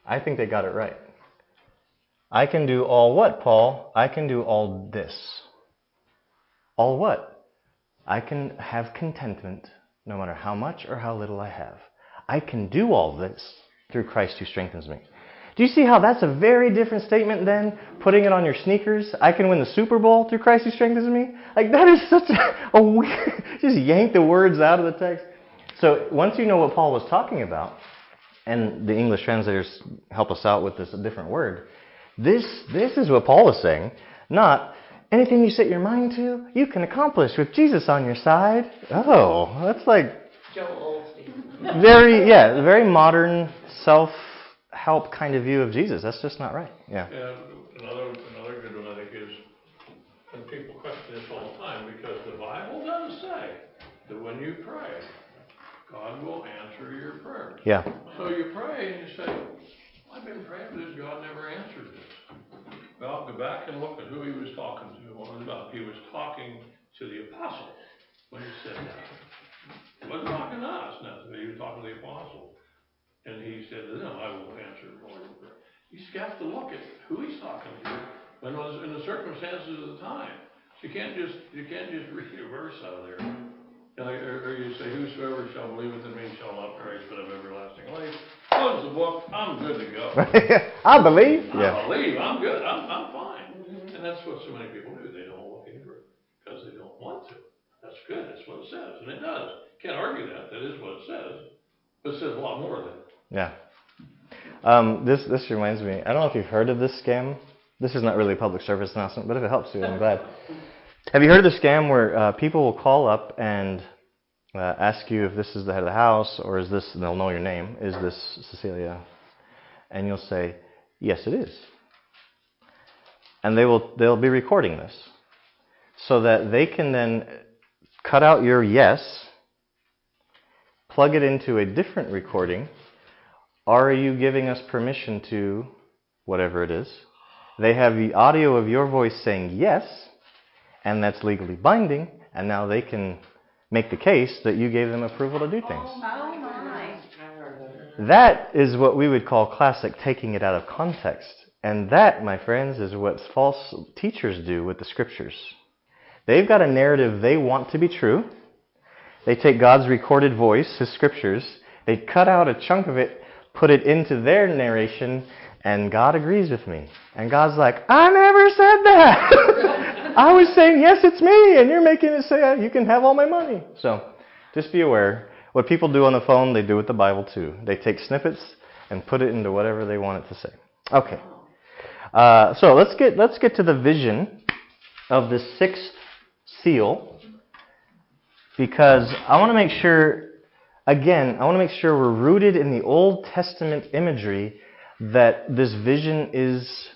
I think they got it right. I can do all what, Paul? I can do all this. All what? I can have contentment no matter how much or how little I have. I can do all this through Christ who strengthens me. Do you see how that's a very different statement than putting it on your sneakers? I can win the Super Bowl through Christ who strengthens me? Like, that is such a weird, just yank the words out of the text. So once you know what Paul was talking about, and the English translators help us out with this different word, this is what Paul is saying, not anything you set your mind to, you can accomplish with Jesus on your side. Oh, that's like Joel Osteen. very modern self-help kind of view of Jesus. That's just not right. Yeah. Another good one I think is, and people question this all the time, because the Bible does say that when you pray, God will answer your prayers. Yeah. So you pray and you say, I've been praying for this, God never answered this. Well, go back and look at who he was talking to. He was talking to the apostle when he said that. He wasn't talking to us necessarily. He was talking to the apostle. And he said, no, I will answer all your prayer. You have to look at who he's talking to when it was in the circumstances of the time. So you can't just read a verse out of there. Or you say, whosoever shall believe in me shall not perish but have everlasting life. Close the book. I'm good to go. I believe. I believe. I'm good. I'm fine. And that's what so many people do. They don't look into it because they don't want to. That's good. That's what it says. And it does. Can't argue that. That is what it says. But it says a lot more than it. Yeah. This reminds me, I don't know if you've heard of this scam. This is not really a public service announcement, but if it helps you, I'm glad. Have you heard of the scam where people will call up and ask you if this is the head of the house, or is this, and they'll know your name, is this Cecilia? And you'll say, yes, it is. And they'll be recording this so that they can then cut out your yes, plug it into a different recording. Are you giving us permission to whatever it is? They have the audio of your voice saying yes, and that's legally binding, and now they can make the case that you gave them approval to do things. Oh my. That is what we would call classic taking it out of context. And that, my friends, is what false teachers do with the scriptures. They've got a narrative they want to be true. They take God's recorded voice, his scriptures, they cut out a chunk of it, put it into their narration, and God agrees with me. And God's like, I never said that. I was saying, yes, it's me, and you're making it say you can have all my money. So just be aware. What people do on the phone, they do with the Bible too. They take snippets and put it into whatever they want it to say. Okay. So let's get to the vision of the sixth seal. because I want to make sure, again, I want to make sure we're rooted in the Old Testament imagery that this vision is,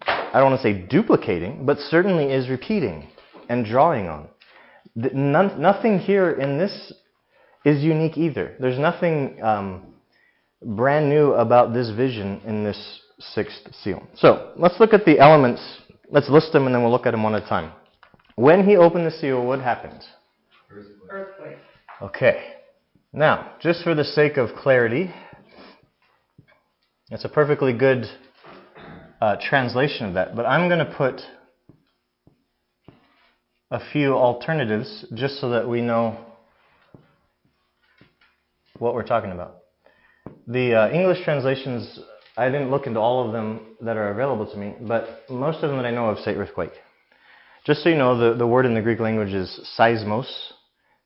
I don't want to say duplicating, but certainly is repeating and drawing on. Nothing here in this is unique either. There's nothing brand new about this vision in this sixth seal. So let's look at the elements. Let's list them and then we'll look at them one at a time. When he opened the seal, what happened? Earthquake. Okay. Now, just for the sake of clarity, it's a perfectly good translation of that, but I'm going to put a few alternatives just so that we know what we're talking about. The English translations, I didn't look into all of them that are available to me, but most of them that I know of say earthquake. Just so you know, the word in the Greek language is seismos.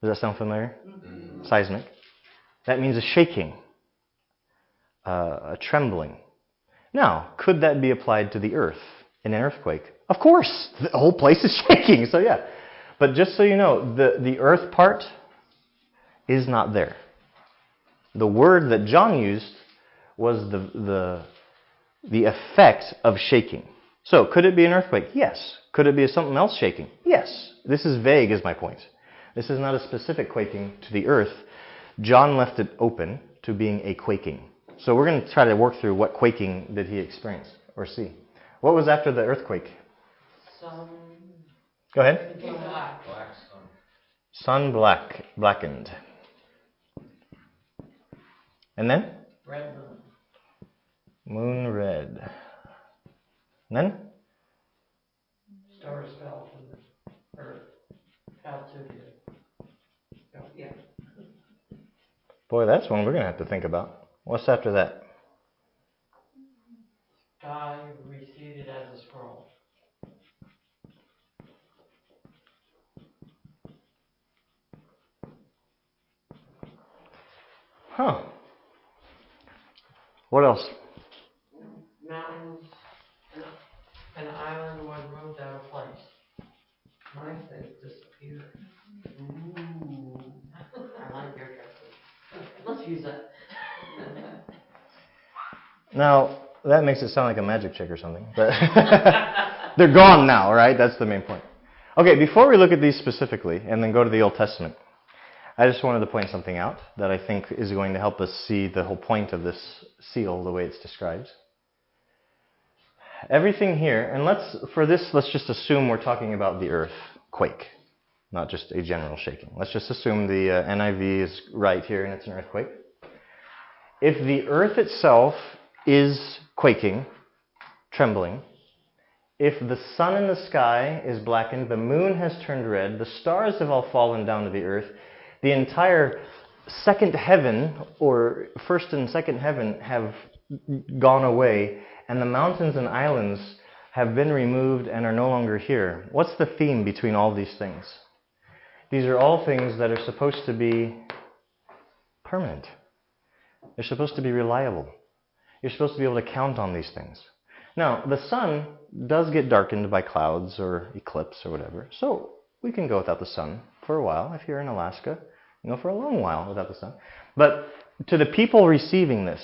Does that sound familiar? Mm-hmm. Seismic. That means a shaking, a trembling. Now, could that be applied to the earth in an earthquake? Of course, the whole place is shaking, so yeah. But just so you know, the earth part is not there. The word that John used was the effect of shaking. So, could it be an earthquake? Yes. Could it be something else shaking? Yes. This is vague, is my point. This is not a specific quaking to the earth. John left it open to being a quaking. So we're going to try to work through what quaking did he experience or see. What was after the earthquake? Sun. Go ahead. Black. Black sun. Sun blackened. And then? Red moon. Moon red. And then? Stars fell to the earth. Fell to the earth. Yeah. Boy, that's one we're going to have to think about. What's after that? Sky receded as a scroll. Huh. What else? Mountains and an island was moved out of place. My face disappeared. Ooh. I like your dresses. Let's use that. Now, that makes it sound like a magic trick or something. But they're gone now, right? That's the main point. Okay, before we look at these specifically and then go to the Old Testament, I just wanted to point something out that I think is going to help us see the whole point of this seal the way it's described. Everything here, and let's just assume we're talking about the earthquake, not just a general shaking. Let's just assume the NIV is right here and it's an earthquake. If the earth itself is quaking, trembling, if the sun in the sky is blackened, the moon has turned red, the stars have all fallen down to the earth, the entire second heaven, or first and second heaven, have gone away, and the mountains and islands have been removed and are no longer here. What's the theme between all these things? These are all things that are supposed to be permanent. They're supposed to be reliable. You're supposed to be able to count on these things. Now, the sun does get darkened by clouds or eclipse or whatever, so we can go without the sun for a while. If you're in Alaska, for a long while without the sun. But to the people receiving this,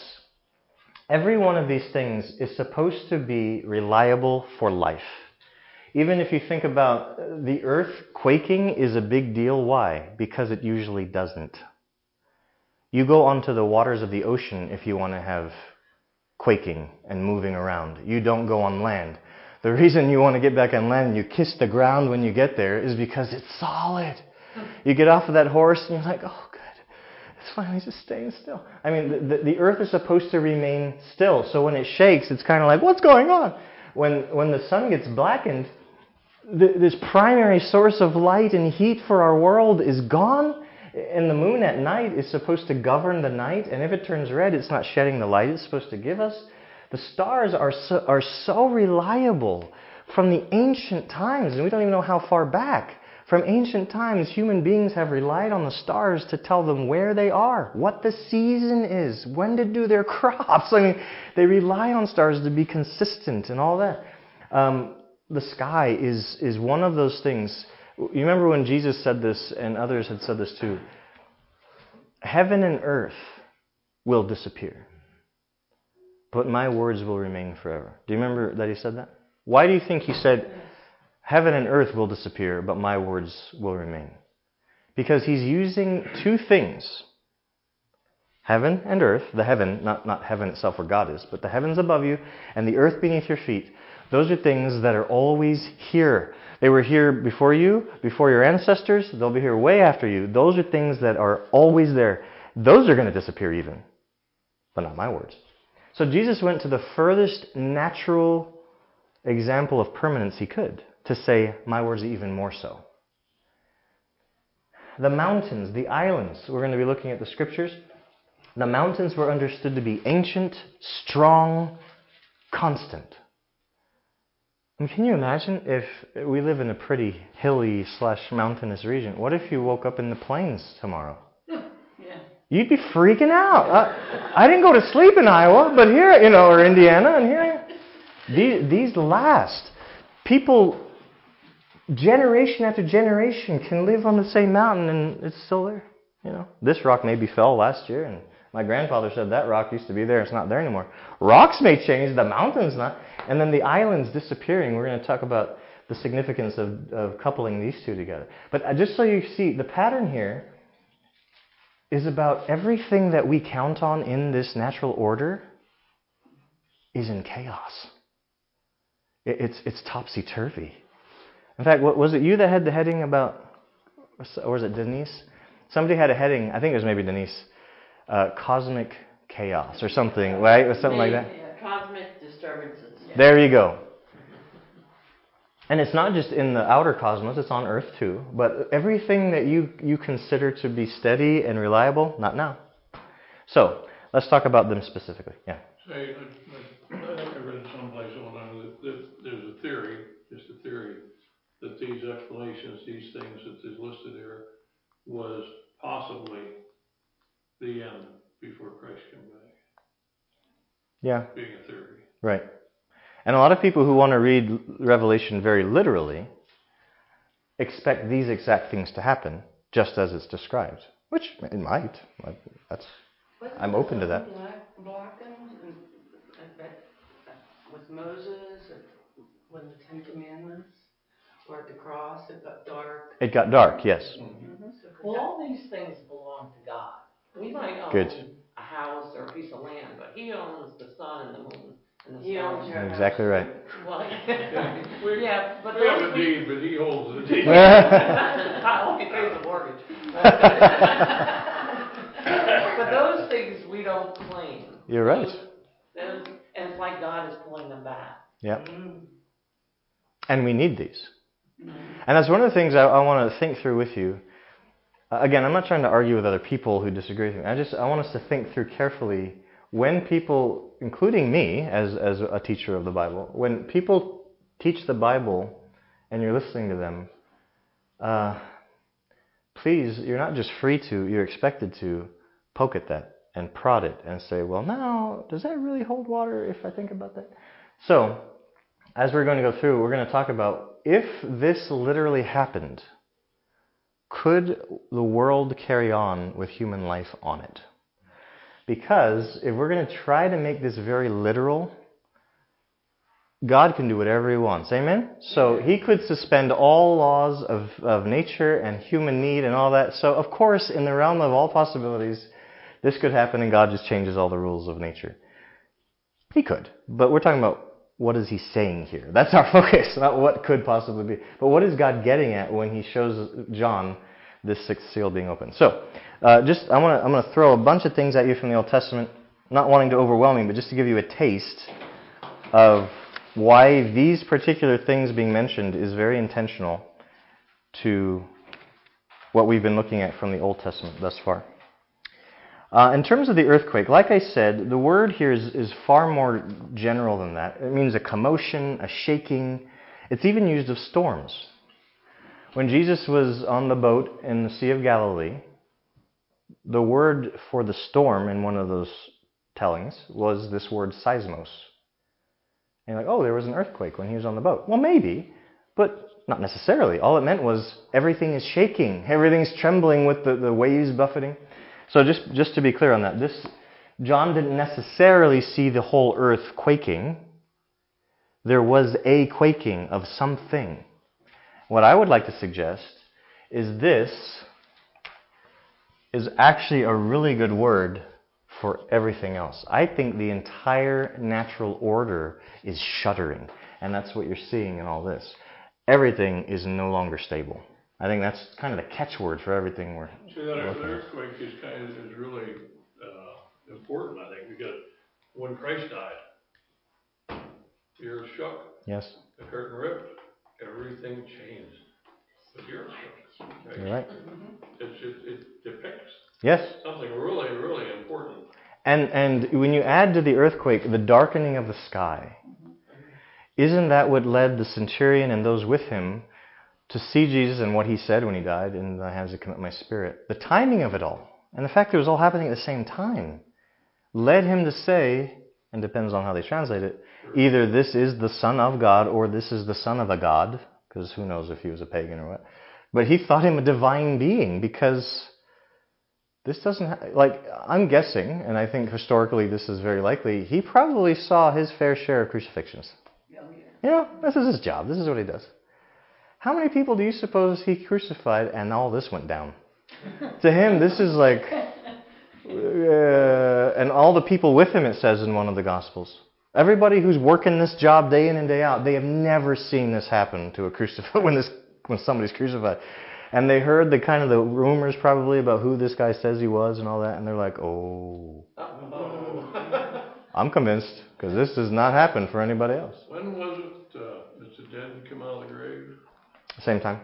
every one of these things is supposed to be reliable for life. Even if you think about the earth quaking is a big deal. Why? Because it usually doesn't. You go onto the waters of the ocean if you want to have quaking and moving around. You don't go on land. The reason you want to get back on land and you kiss the ground when you get there is because it's solid. You get off of that horse and you're like, oh good, it's finally just staying still. I mean, the earth is supposed to remain still. So when it shakes, it's kind of like, what's going on? When the sun gets blackened, this primary source of light and heat for our world is gone. And the moon at night is supposed to govern the night. And if it turns red, it's not shedding the light it's supposed to give us. The stars are so reliable from the ancient times. And we don't even know how far back. From ancient times, human beings have relied on the stars to tell them where they are, what the season is, when to do their crops. I mean, they rely on stars to be consistent and all that. The sky is one of those things You remember when Jesus said this, and others had said this too, heaven and earth will disappear, but my words will remain forever. Do you remember that he said that? Why do you think he said, heaven and earth will disappear, but my words will remain? Because he's using two things. Heaven and earth, the heaven, not heaven itself where God is, but the heavens above you and the earth beneath your feet. Those are things that are always here. They were here before you, before your ancestors. They'll be here way after you. Those are things that are always there. Those are going to disappear even, but not my words. So Jesus went to the furthest natural example of permanence he could to say, my words even more so. The mountains, the islands, we're going to be looking at the scriptures. The mountains were understood to be ancient, strong, constant. And can you imagine if we live in a pretty hilly / mountainous region? What if you woke up in the plains tomorrow? Yeah. You'd be freaking out. I didn't go to sleep in Iowa, but here, or Indiana, and here, these last. People, generation after generation, can live on the same mountain and it's still there. This rock maybe fell last year, and my grandfather said that rock used to be there. It's not there anymore. Rocks may change, the mountains not. And then the islands disappearing. We're going to talk about the significance of coupling these two together. But just so you see, the pattern here is about everything that we count on in this natural order is in chaos. It's topsy-turvy. In fact, was it you that had the heading about, or was it Denise? Somebody had a heading, I think it was maybe Denise, cosmic chaos or something, right? Or something like that. Yeah, cosmic disturbances. Yeah. There you go. And it's not just in the outer cosmos, it's on Earth too. But everything that you consider to be steady and reliable, not now. So, let's talk about them specifically. Yeah. Say, I think I read someplace online that there's a theory, just a theory, that these explanations, these things that is listed here, was possibly the end before Christ came back. Yeah. Being a theory. Right. And a lot of people who want to read Revelation very literally expect these exact things to happen just as it's described, which it might. I'm open to that. Blackened with Moses when the Ten Commandments were at the cross, it got dark. It got dark, yes. Well, all these things belong to God. We might own Good. a house or a piece of land, but He owns the sun and the moon and the He owns stars. your house. Exactly right. Well, We yeah, but we have those a deed, but he holds the deed. I only pays the mortgage. But those things we don't claim. You're right. And it's like God is pulling them back. Yeah. And we need these. And that's one of the things I want to think through with you. Again, I'm not trying to argue with other people who disagree with me. I want us to think through carefully when people, including me as a teacher of the Bible, when people teach the Bible and you're listening to them, please, you're not just free to, you're expected to poke at that and prod it and say, well, now, does that really hold water if I think about that? So, as we're going to go through, we're going to talk about if this literally happened, could the world carry on with human life on it? Because if we're going to try to make this very literal, God can do whatever He wants. Amen? So He could suspend all laws of nature and human need and all that. So, of course, in the realm of all possibilities, this could happen and God just changes all the rules of nature. He could. But we're talking about what is He saying here? That's our focus, not what could possibly be. But what is God getting at when He shows John this sixth seal being opened? So, I'm going to throw a bunch of things at you from the Old Testament, not wanting to overwhelm you, but just to give you a taste of why these particular things being mentioned is very intentional to what we've been looking at from the Old Testament thus far. In terms of the earthquake, like I said, the word here is far more general than that. It means a commotion, a shaking. It's even used of storms. When Jesus was on the boat in the Sea of Galilee, the word for the storm in one of those tellings was this word seismos. And you're like, oh, there was an earthquake when He was on the boat. Well, maybe, but Not necessarily. All it meant was everything is shaking. Everything's trembling with the waves buffeting. So just to be clear on that, John didn't necessarily see the whole earth quaking. There was a quaking of something. What I would like to suggest is this is actually a really good word for everything else. I think the entire natural order is shuddering. And that's what you're seeing in all this. Everything is no longer stable. I think that's kind of the catchword for everything we're See, that looking at. earthquake is really important, I think, because when Christ died, the earth shook, Yes, the curtain ripped, everything changed. But the earth shook. Right? you're right. It depicts Yes. something really, really important. And when you add to the earthquake the darkening of the sky, isn't that what led the centurion and those with him to see Jesus and what he said when he died, in thy hands I commit my spirit? The timing of it all, and the fact that it was all happening at the same time, led him to say, and depends on how they translate it, either this is the Son of God or this is the Son of a God, because who knows if he was a pagan or what. But he thought him a divine being because this doesn't, I'm guessing, and I think historically this is very likely, he probably saw his fair share of crucifixions. You know, this is his job. This is what he does. How many people do you suppose he crucified and all this went down? To him, this is like... and all the people with him, it says in one of the Gospels. Everybody who's working this job day in and day out, they have never seen this happen to a crucified when somebody's crucified. And they heard the rumors probably about who this guy says he was and all that, and they're like, oh. I'm convinced, because this does not happen for anybody else. When was it that the dead come out of the grave? Same time.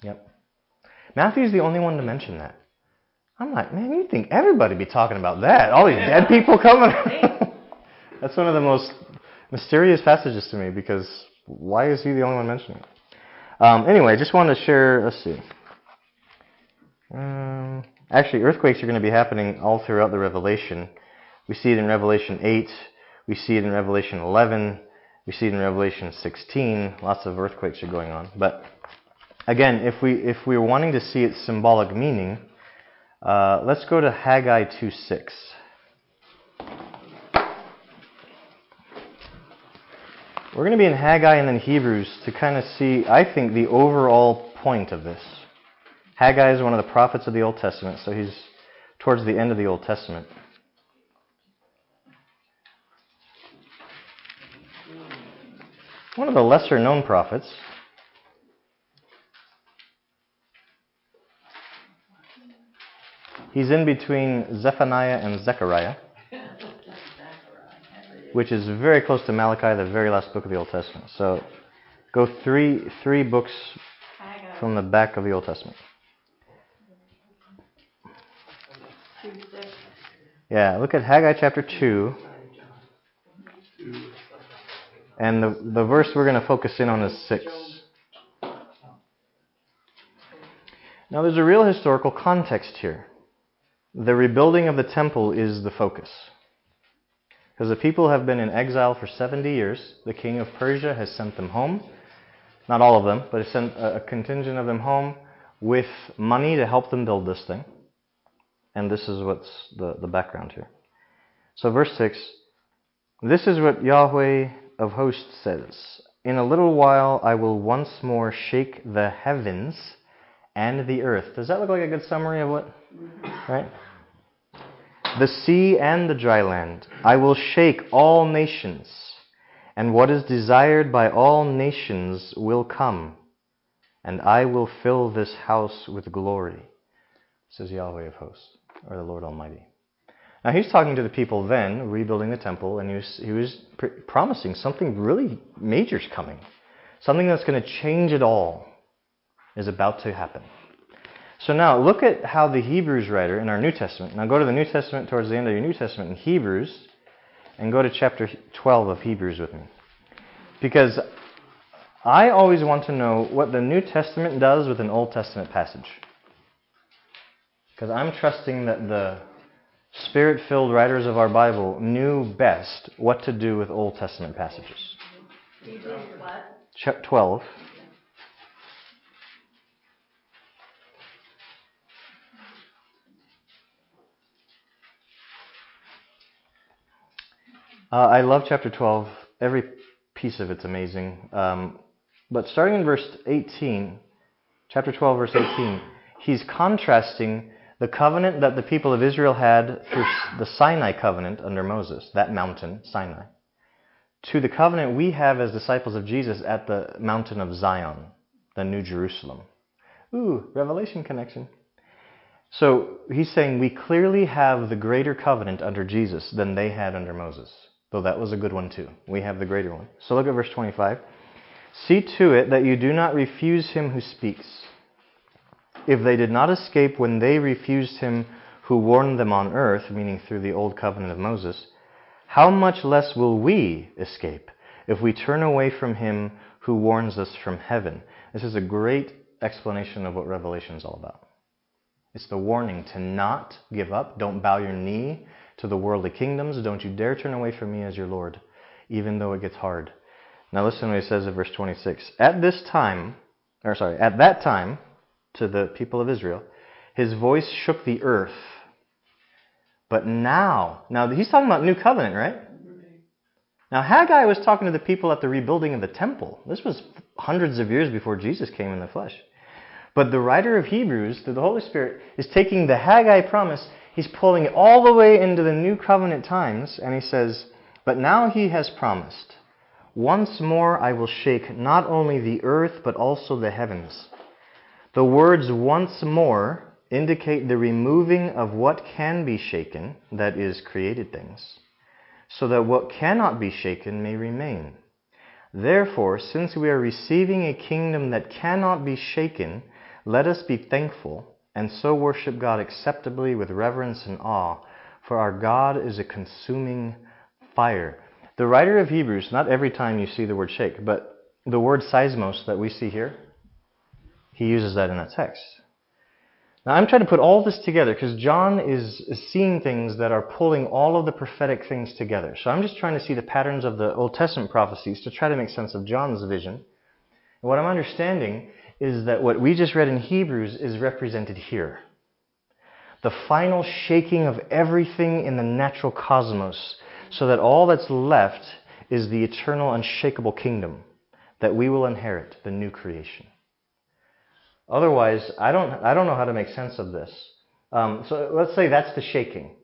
Yep. Matthew's the only one to mention that. I'm like, man, you'd think everybody would be talking about that. All these dead people coming. That's one of the most mysterious passages to me, because why is he the only one mentioning it? Anyway, I just wanted to share, let's see. Actually, earthquakes are going to be happening all throughout the Revelation. We see it in Revelation 8. We see it in Revelation 11. We see it in Revelation 16. Lots of earthquakes are going on. But again, if we're wanting to see its symbolic meaning, let's go to Haggai 2:6. We're going to be in Haggai and then Hebrews to kind of see, I think, the overall point of this. Haggai is one of the prophets of the Old Testament, so he's towards the end of the Old Testament. One of the lesser known prophets. He's in between Zephaniah and Zechariah, which is very close to Malachi, the very last book of the Old Testament. So go three books from the back of the Old Testament. Yeah, look at Haggai chapter 2. And the verse we're going to focus in on is 6. Now there's a real historical context here. The rebuilding of the temple is the focus. Because the people have been in exile for 70 years. The king of Persia has sent them home. Not all of them, but he sent a contingent of them home with money to help them build this thing. And this is what's the background here. So verse 6, this is what Yahweh of hosts says, in a little while I will once more shake the heavens and the earth. Does that look like a good summary of what? Right? The sea and the dry land. I will shake all nations, and what is desired by all nations will come, and I will fill this house with glory, says Yahweh of hosts, or the Lord Almighty. Now he's talking to the people then, rebuilding the temple, and he was promising something really major is coming. Something that's going to change it all is about to happen. So now look at how the Hebrews writer in our New Testament, now go to the New Testament towards the end of your New Testament in Hebrews, and go to chapter 12 of Hebrews with me. Because I always want to know what the New Testament does with an Old Testament passage. Because I'm trusting that the Spirit-filled writers of our Bible knew best what to do with Old Testament passages. Hebrews what? 12. I love chapter 12. Every piece of it's amazing. But starting in verse 18, chapter 12, verse 18, he's contrasting the covenant that the people of Israel had through the Sinai covenant under Moses, that mountain, Sinai, to the covenant we have as disciples of Jesus at the mountain of Zion, the New Jerusalem. Ooh, Revelation connection. So he's saying we clearly have the greater covenant under Jesus than they had under Moses, though that was a good one too. We have the greater one. So look at verse 25. See to it that you do not refuse him who speaks. If they did not escape when they refused him who warned them on earth, meaning through the old covenant of Moses, how much less will we escape if we turn away from him who warns us from heaven? This is a great explanation of what Revelation is all about. It's the warning to not give up. Don't bow your knee to the worldly kingdoms. Don't you dare turn away from me as your Lord, even though it gets hard. Now listen to what he says in verse 26. At that time, to the people of Israel, his voice shook the earth. But now he's talking about new covenant, right? Now Haggai was talking to the people at the rebuilding of the temple. This was hundreds of years before Jesus came in the flesh. But the writer of Hebrews, through the Holy Spirit, is taking the Haggai promise, he's pulling it all the way into the new covenant times, and he says, but now he has promised, once more I will shake not only the earth, but also the heavens. The words once more indicate the removing of what can be shaken, that is, created things, so that what cannot be shaken may remain. Therefore, since we are receiving a kingdom that cannot be shaken, let us be thankful and so worship God acceptably with reverence and awe, for our God is a consuming fire. The writer of Hebrews, not every time you see the word shake, but the word seismos that we see here, he uses that in that text. Now I'm trying to put all this together because John is seeing things that are pulling all of the prophetic things together. So I'm just trying to see the patterns of the Old Testament prophecies to try to make sense of John's vision. And what I'm understanding is that what we just read in Hebrews is represented here. The final shaking of everything in the natural cosmos, so that all that's left is the eternal, unshakable kingdom that we will inherit, the new creation. Otherwise, I don't know how to make sense of this. So let's say that's the shaking.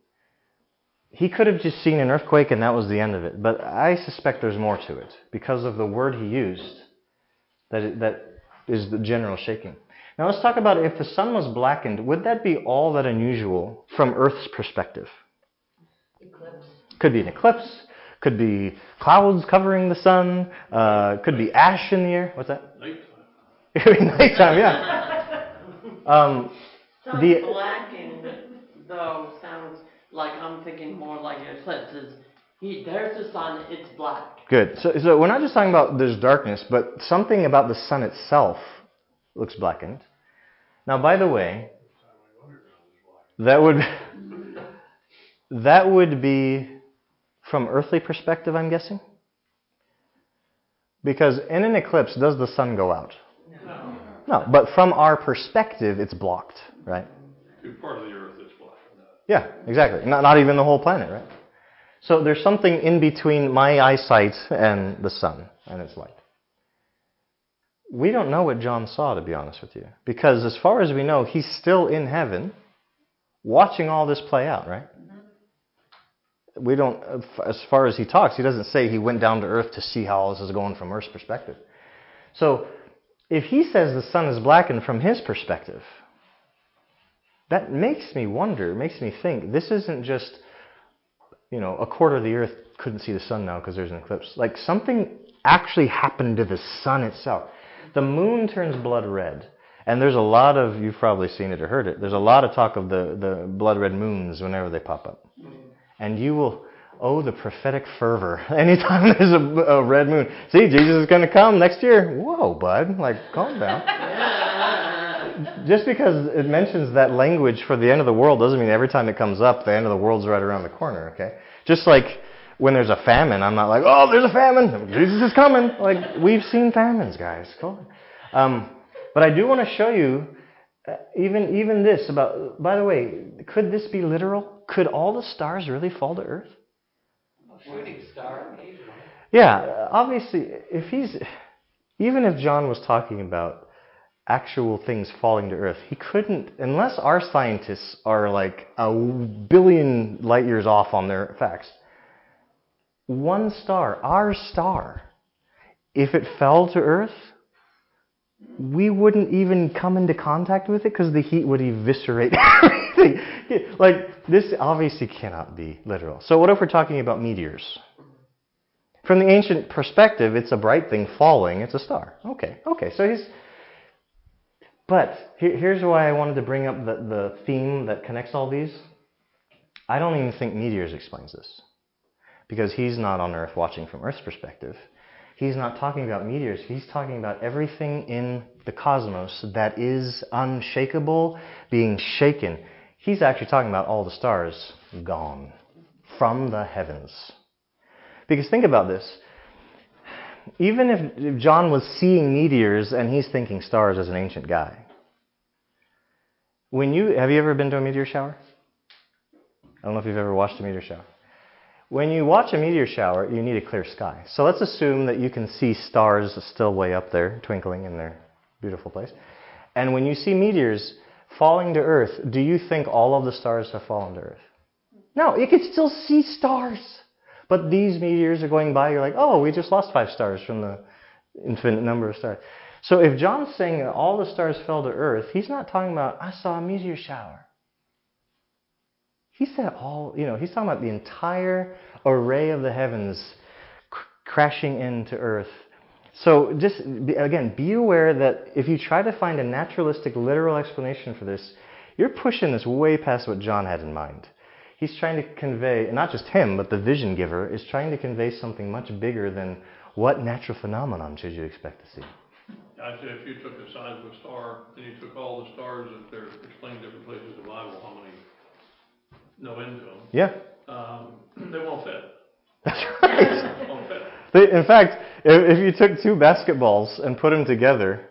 He could have just seen an earthquake and that was the end of it. But I suspect there's more to it because of the word he used that is the general shaking. Now let's talk about if the sun was blackened, would that be all that unusual from Earth's perspective? Eclipse. Could be an eclipse. Could be clouds covering the sun. Could be ash in the air. What's that? Nighttime. It would be nighttime, yeah. Blackened, though, sounds like I'm thinking more like eclipses. There's the sun, it's black. Good. So we're not just talking about there's darkness, but something about the sun itself looks blackened. Now, by the way, that would be from earthly perspective, I'm guessing? Because in an eclipse, does the sun go out? No, but from our perspective, it's blocked, right? Part of the earth is blocked. Yeah, exactly. Not even the whole planet, right? So there's something in between my eyesight and the sun and its light. We don't know what John saw, to be honest with you. Because as far as we know, he's still in heaven watching all this play out, right? We don't, as far as he talks, he doesn't say he went down to earth to see how all this is going from Earth's perspective. So if he says the sun is blackened from his perspective, that makes me wonder, makes me think, this isn't just, a quarter of the earth couldn't see the sun now because there's an eclipse. Like something actually happened to the sun itself. The moon turns blood red. And there's a lot of, you've probably seen it or heard it, there's a lot of talk of the blood red moons whenever they pop up. And you will, the prophetic fervor. Anytime there's a red moon. See, Jesus is going to come next year. Whoa, bud. Calm down. Just because it mentions that language for the end of the world doesn't mean every time it comes up, the end of the world's right around the corner, okay? Just like when there's a famine, I'm not like, there's a famine. Jesus is coming. We've seen famines, guys. Come on. But I do want to show you even this about, by the way, could this be literal? Could all the stars really fall to earth? Shooting star occasionally. Yeah, obviously, even if John was talking about actual things falling to Earth, he couldn't, unless our scientists are like a billion light years off on their facts. One star, our star, if it fell to Earth, we wouldn't even come into contact with it because the heat would eviscerate everything. Like, this obviously cannot be literal. So what if we're talking about meteors? From the ancient perspective, it's a bright thing falling. It's a star. Okay. So But here's why I wanted to bring up the theme that connects all these. I don't even think meteors explains this. Because he's not on Earth watching from Earth's perspective. He's not talking about meteors. He's talking about everything in the cosmos that is unshakable, being shaken. He's actually talking about all the stars gone from the heavens. Because think about this. Even if John was seeing meteors and he's thinking stars as an ancient guy. Have you ever been to a meteor shower? I don't know if you've ever watched a meteor shower. When you watch a meteor shower, you need a clear sky. So let's assume that you can see stars still way up there, twinkling in their beautiful place. And when you see meteors falling to Earth, do you think all of the stars have fallen to Earth? No, you can still see stars. But these meteors are going by, you're like, oh, we just lost 5 stars from the infinite number of stars. So if John's saying that all the stars fell to Earth, he's not talking about, I saw a meteor shower. He said he's talking about the entire array of the heavens crashing into Earth. So just, again, be aware that if you try to find a naturalistic, literal explanation for this, you're pushing this way past what John had in mind. He's trying to convey, not just him, but the vision giver, is trying to convey something much bigger than what natural phenomenon should you expect to see. I'd say if you took the size of a star and you took all the stars that they're explained in different places in the Bible, how many? No end to them. Yeah. They won't fit. That's right. They won't fit. In fact, if you took 2 basketballs and put them together,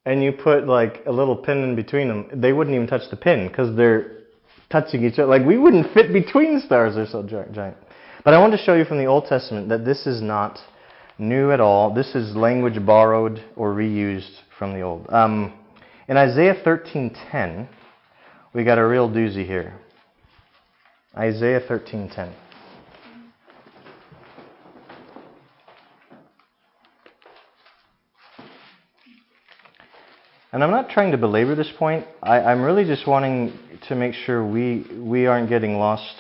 and you put like a little pin in between them, they wouldn't even touch the pin because they're touching each other. Like, we wouldn't fit between stars. They're so giant. But I want to show you from the Old Testament that this is not new at all. This is language borrowed or reused from the Old. In Isaiah 13:10, we got a real doozy here. Isaiah 13:10. And I'm not trying to belabor this point. I'm really just wanting to make sure we aren't getting lost.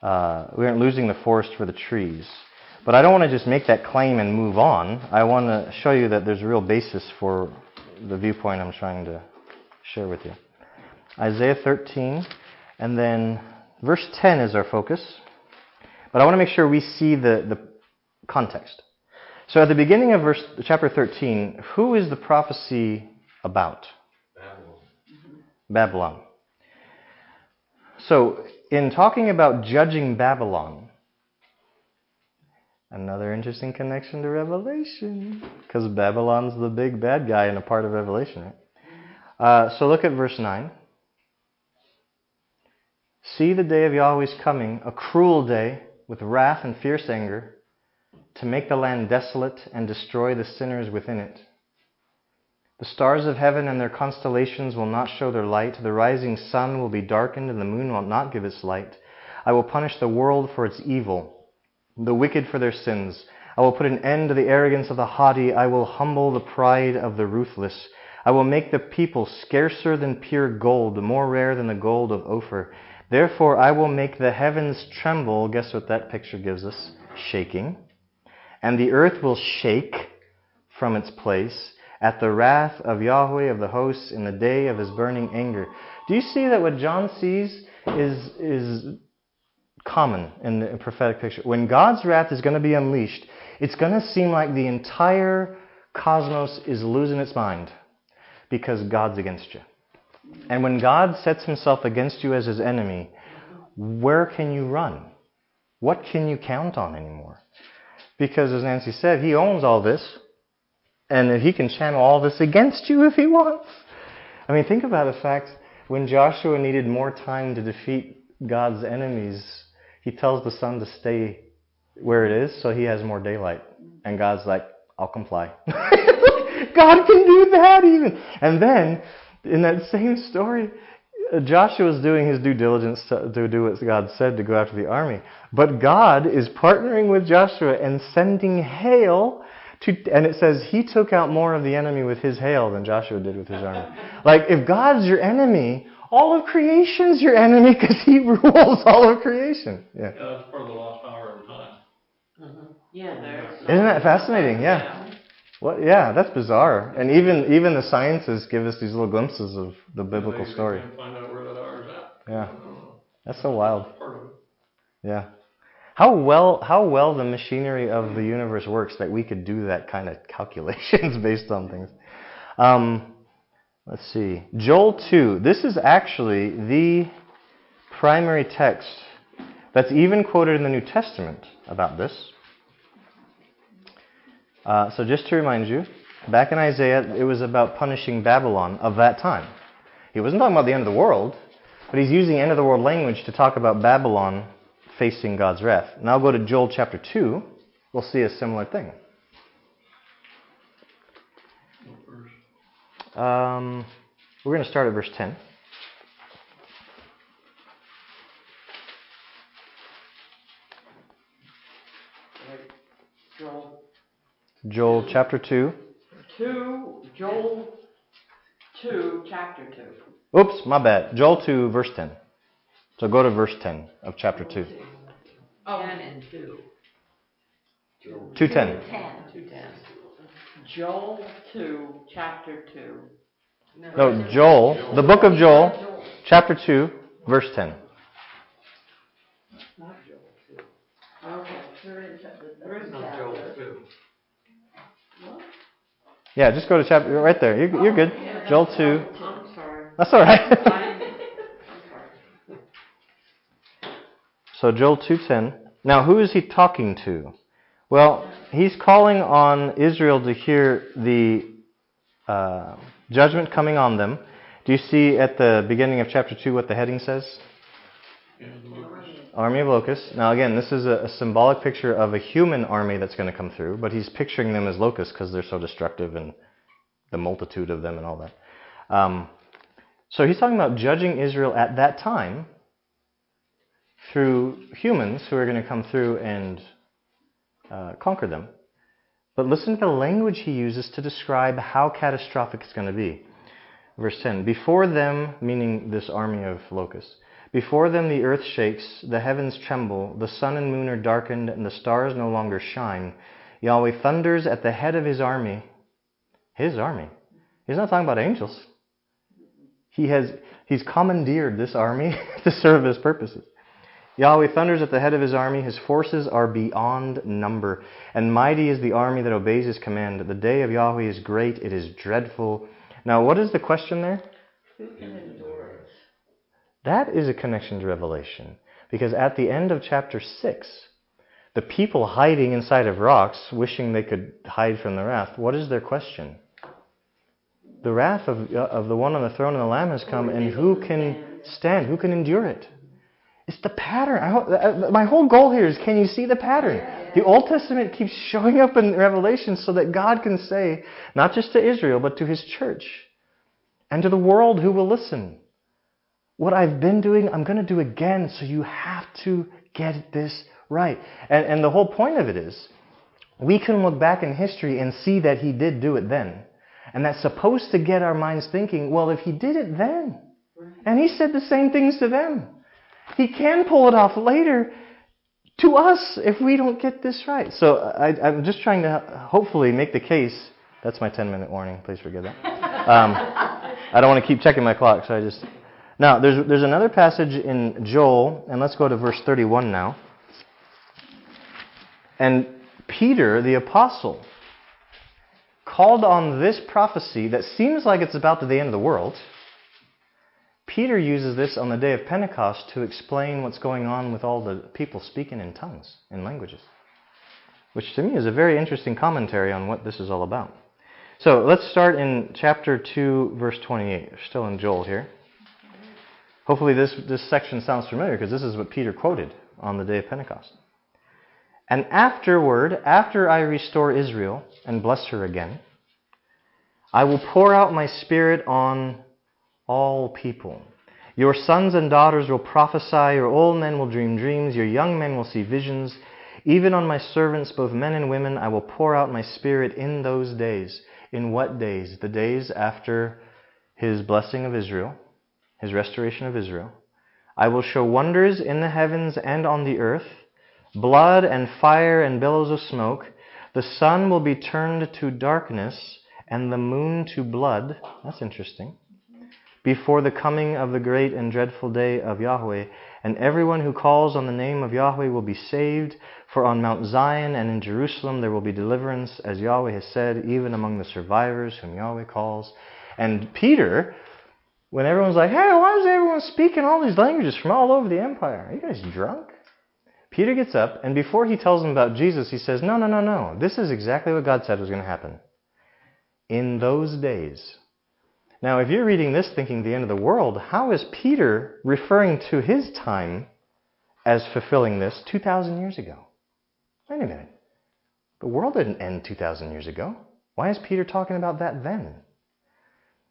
We aren't losing the forest for the trees. But I don't want to just make that claim and move on. I want to show you that there's a real basis for the viewpoint I'm trying to share with you. Isaiah 13, and then verse 10 is our focus. But I want to make sure we see the context. So at the beginning of chapter 13, who is the prophecy about? Babylon. So in talking about judging Babylon, another interesting connection to Revelation, because Babylon's the big bad guy in a part of Revelation, right? So look at verse 9. See, the day of Yahweh is coming, a cruel day, with wrath and fierce anger, to make the land desolate and destroy the sinners within it. The stars of heaven and their constellations will not show their light. The rising sun will be darkened, and the moon will not give its light. I will punish the world for its evil, the wicked for their sins. I will put an end to the arrogance of the haughty. I will humble the pride of the ruthless. I will make the people scarcer than pure gold, more rare than the gold of Ophir. Therefore I will make the heavens tremble. Guess what that picture gives us? Shaking. And the earth will shake from its place at the wrath of Yahweh of the hosts in the day of his burning anger. Do you see that what John sees is common in the prophetic picture? When God's wrath is going to be unleashed, it's going to seem like the entire cosmos is losing its mind because God's against you. And when God sets himself against you as his enemy, where can you run? What can you count on anymore? Because as Nancy said, he owns all this, and he can channel all this against you if he wants. I mean, think about the fact when Joshua needed more time to defeat God's enemies, he tells the sun to stay where it is so he has more daylight. And God's like, I'll comply. God can do that even. And then, in that same story, Joshua's doing his due diligence to do what God said to go after the army. But God is partnering with Joshua and sending hail and it says he took out more of the enemy with his hail than Joshua did with his army. Like, if God's your enemy, all of creation's your enemy because he rules all of creation. Yeah. Yeah, that's part of the lost hour of time. Yeah, there's. Isn't that fascinating? Yeah. Well, yeah, that's bizarre. And even the sciences give us these little glimpses of the biblical story. They can't find out where that hour's at. Yeah. That's so wild. That's part of it. Yeah. How well the machinery of the universe works that we could do that kind of calculations based on things. Let's see. Joel 2. This is actually the primary text that's even quoted in the New Testament about this. So just to remind you, back in Isaiah, it was about punishing Babylon of that time. He wasn't talking about the end of the world, but he's using end of the world language to talk about Babylon facing God's wrath. Now go to Joel chapter 2. We'll see a similar thing. We're going to start at verse 10. Joel chapter 2. Joel 2, chapter 2. Oops, my bad. Joel 2, verse 10. So go to verse 10 of chapter 2. Oh, and 2. 2:10. 2:10. Joel 2, chapter 2. No, Joel, the book of Joel, chapter 2, verse 10. Not Joel 2. Okay. There is no Joel 2. Yeah, just go to chapter, right there. You're good. Joel 2. I'm sorry. That's all right. I'm sorry. So Joel 2:10. Now, who is he talking to? Well, he's calling on Israel to hear the judgment coming on them. Do you see at the beginning of chapter 2 what the heading says? Army of locusts. Now again, this is a symbolic picture of a human army that's going to come through, but he's picturing them as locusts because they're so destructive and the multitude of them and all that. So he's talking about judging Israel at that time through humans who are going to come through and conquer them. But listen to the language he uses to describe how catastrophic it's going to be. Verse 10, before them, meaning this army of locusts, before them the earth shakes, the heavens tremble, the sun and moon are darkened, and the stars no longer shine. Yahweh thunders at the head of his army. His army. He's not talking about angels. He's commandeered this army to serve his purposes. Yahweh thunders at the head of his army. His forces are beyond number. And mighty is the army that obeys his command. The day of Yahweh is great. It is dreadful. Now, what is the question there? Who can endure it? That is a connection to Revelation. Because at the end of chapter 6, the people hiding inside of rocks, wishing they could hide from the wrath, what is their question? The wrath of the one on the throne and the Lamb has come, and who can stand? Who can endure it? It's the pattern. My whole goal here is, can you see the pattern? The Old Testament keeps showing up in Revelation so that God can say, not just to Israel, but to His church and to the world who will listen, what I've been doing, I'm going to do again, so you have to get this right. And the whole point of it is, we can look back in history and see that He did do it then. And that's supposed to get our minds thinking, well, if He did it then, and He said the same things to them, He can pull it off later to us if we don't get this right. So I'm just trying to hopefully make the case. That's my 10-minute warning. Please forgive that. I don't want to keep checking my clock, so I just... Now, there's another passage in Joel, and let's go to verse 31 now. And Peter, the apostle, called on this prophecy that seems like it's about the end of the world. Peter uses this on the day of Pentecost to explain what's going on with all the people speaking in tongues, in languages. Which to me is a very interesting commentary on what this is all about. So let's start in chapter 2, verse 28. We're still in Joel here. Hopefully this section sounds familiar because this is what Peter quoted on the day of Pentecost. And afterward, after I restore Israel and bless her again, I will pour out my Spirit on all people. Your sons and daughters will prophesy, your old men will dream dreams, your young men will see visions. Even on my servants, both men and women, I will pour out my Spirit in those days. In what days? The days after His blessing of Israel, His restoration of Israel. I will show wonders in the heavens and on the earth, blood and fire and billows of smoke. The sun will be turned to darkness and the moon to blood. That's interesting. Before the coming of the great and dreadful day of Yahweh, and everyone who calls on the name of Yahweh will be saved. For on Mount Zion and in Jerusalem there will be deliverance, as Yahweh has said, even among the survivors whom Yahweh calls. And Peter, when everyone's like, hey, why is everyone speaking all these languages from all over the empire? Are you guys drunk? Peter gets up, and before he tells them about Jesus, he says, no. This is exactly what God said was going to happen. In those days. Now, if you're reading this thinking the end of the world, how is Peter referring to his time as fulfilling this 2,000 years ago? Wait a minute. The world didn't end 2,000 years ago. Why is Peter talking about that then?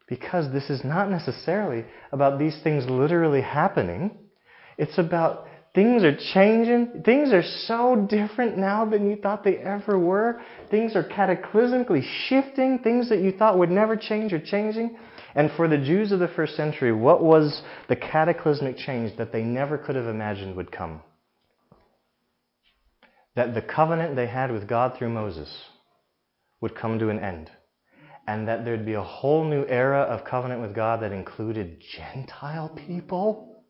Because this is not necessarily about these things literally happening. It's about things are changing. Things are so different now than you thought they ever were. Things are cataclysmically shifting. Things that you thought would never change are changing. And for the Jews of the first century, what was the cataclysmic change that they never could have imagined would come? That the covenant they had with God through Moses would come to an end. And that there'd be a whole new era of covenant with God that included Gentile people.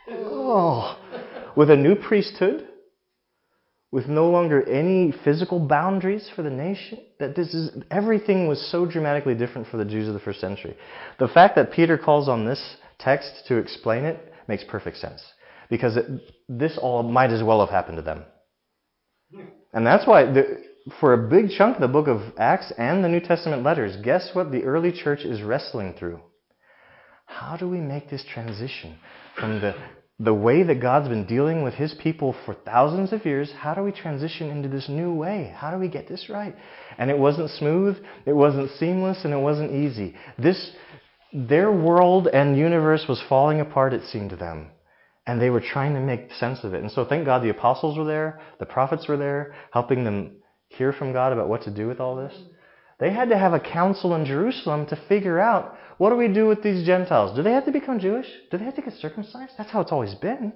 Oh, with a new priesthood, with no longer any physical boundaries for the nation. That everything was so dramatically different for the Jews of the first century. The fact that Peter calls on this text to explain it makes perfect sense. Because this all might as well have happened to them. And that's why, for a big chunk of the book of Acts and the New Testament letters, guess what the early church is wrestling through? How do we make this transition from the way that God's been dealing with His people for thousands of years? How do we transition into this new way? How do we get this right? And it wasn't smooth, it wasn't seamless, and it wasn't easy. Their world and universe was falling apart, it seemed to them. And they were trying to make sense of it. And so thank God the apostles were there, the prophets were there, helping them hear from God about what to do with all this. They had to have a council in Jerusalem to figure out, what do we do with these Gentiles? Do they have to become Jewish? Do they have to get circumcised? That's how it's always been.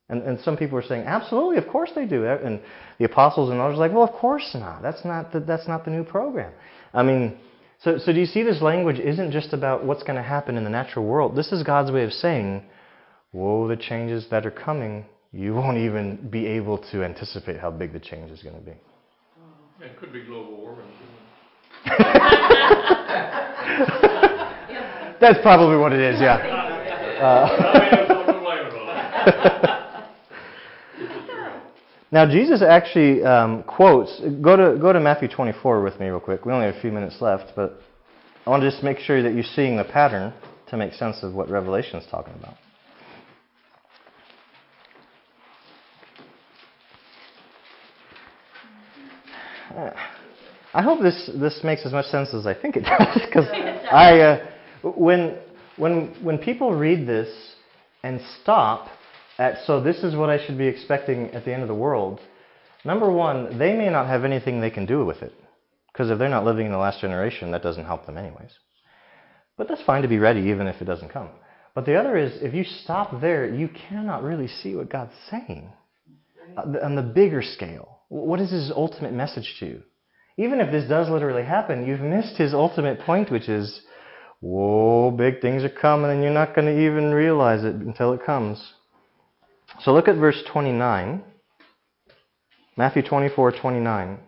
And some people are saying, absolutely, of course they do. And the apostles and others are like, well, of course not. That's not the new program. I mean, so do you see this language isn't just about what's going to happen in the natural world. This is God's way of saying, whoa, the changes that are coming, you won't even be able to anticipate how big the change is going to be. It could be global warming. That's probably what it is, yeah. Now, Jesus actually quotes, go to Matthew 24 with me real quick. We only have a few minutes left, but I want to just make sure that you're seeing the pattern to make sense of what Revelation is talking about. I hope this makes as much sense as I think it does, because when people read this and stop at, so this is what I should be expecting at the end of the world, number one, they may not have anything they can do with it, because if they're not living in the last generation, that doesn't help them anyways. But that's fine to be ready even if it doesn't come. But the other is, if you stop there, you cannot really see what God's saying on the bigger scale. What is His ultimate message to you? Even if this does literally happen, you've missed His ultimate point, which is, whoa, big things are coming and you're not going to even realize it until it comes. So look at verse 29. Matthew 24:29.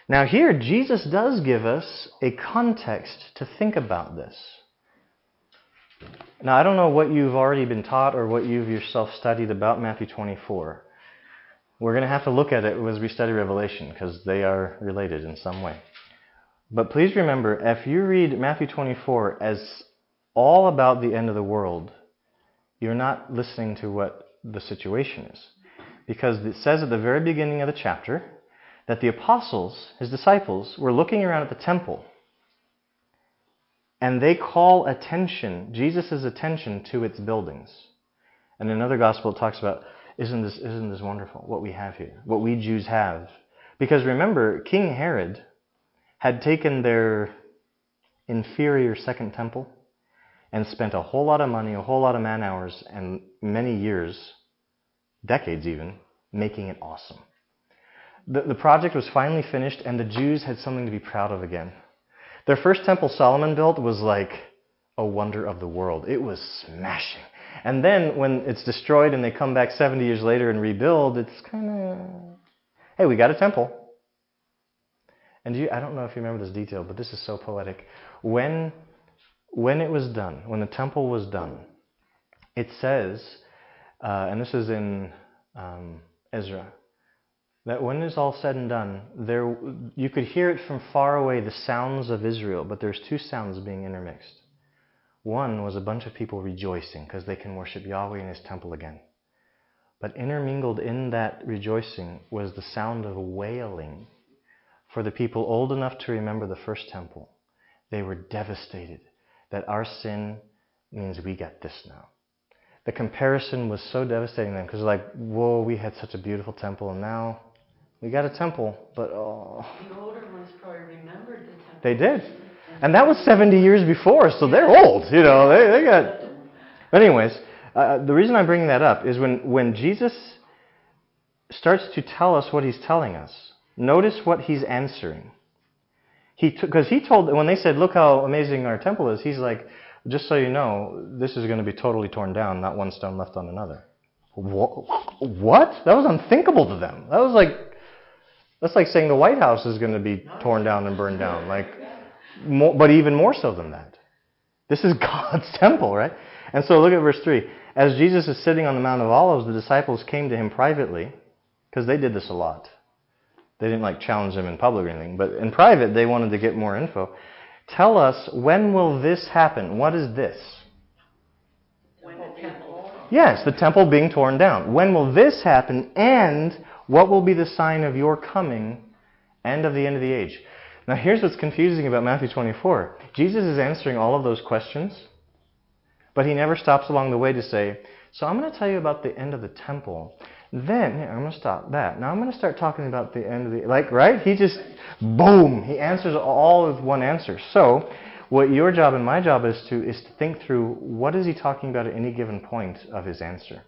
Now here, Jesus does give us a context to think about this. Now, I don't know what you've already been taught or what you've yourself studied about Matthew 24. We're going to have to look at it as we study Revelation, because they are related in some way. But please remember, if you read Matthew 24 as all about the end of the world, you're not listening to what the situation is. Because it says at the very beginning of the chapter that the apostles, his disciples, were looking around at the temple, and they call attention, Jesus' attention, to its buildings. And in another gospel it talks about, isn't this wonderful, what we have here, what we Jews have. Because remember, King Herod had taken their inferior second temple and spent a whole lot of money, a whole lot of man hours, and many years, decades even, making it awesome. The project was finally finished, and the Jews had something to be proud of again. Their first temple Solomon built was like a wonder of the world. It was smashing. And then when it's destroyed and they come back 70 years later and rebuild, it's kind of, hey, we got a temple. And I don't know if you remember this detail, but this is so poetic. When it was done, when the temple was done, it says, and this is in Ezra, that when it's all said and done, you could hear it from far away, the sounds of Israel, but there's two sounds being intermixed. One was a bunch of people rejoicing because they can worship Yahweh in his temple again. But intermingled in that rejoicing was the sound of wailing for the people old enough to remember the first temple. They were devastated that our sin means we get this now. The comparison was so devastating to them because like, whoa, we had such a beautiful temple and now we got a temple, but oh. The older ones probably remembered the temple. They did. And that was 70 years before, so they're old, you know, they got... But anyways, the reason I'm bringing that up is when Jesus starts to tell us what he's telling us, notice what he's answering. Because he told, when they said, look how amazing our temple is, he's like, just so you know, this is going to be totally torn down, not one stone left on another. What? That was unthinkable to them. That's like saying the White House is going to be torn down and burned down. But even more so than that. This is God's temple, right? And so look at verse 3. As Jesus is sitting on the Mount of Olives, the disciples came to him privately, because they did this a lot. They didn't challenge him in public or anything, but in private they wanted to get more info. Tell us, when will this happen? What is this? When the temple. Yes, the temple being torn down. When will this happen, and what will be the sign of your coming and of the end of the age? Now here's what's confusing about Matthew 24. Jesus is answering all of those questions, but he never stops along the way to say, so I'm going to tell you about the end of the temple. Then, I'm going to stop that. Now I'm going to start talking about the end of the... right? He just, boom, he answers all with one answer. So, what your job and my job is to think through, what is he talking about at any given point of his answer?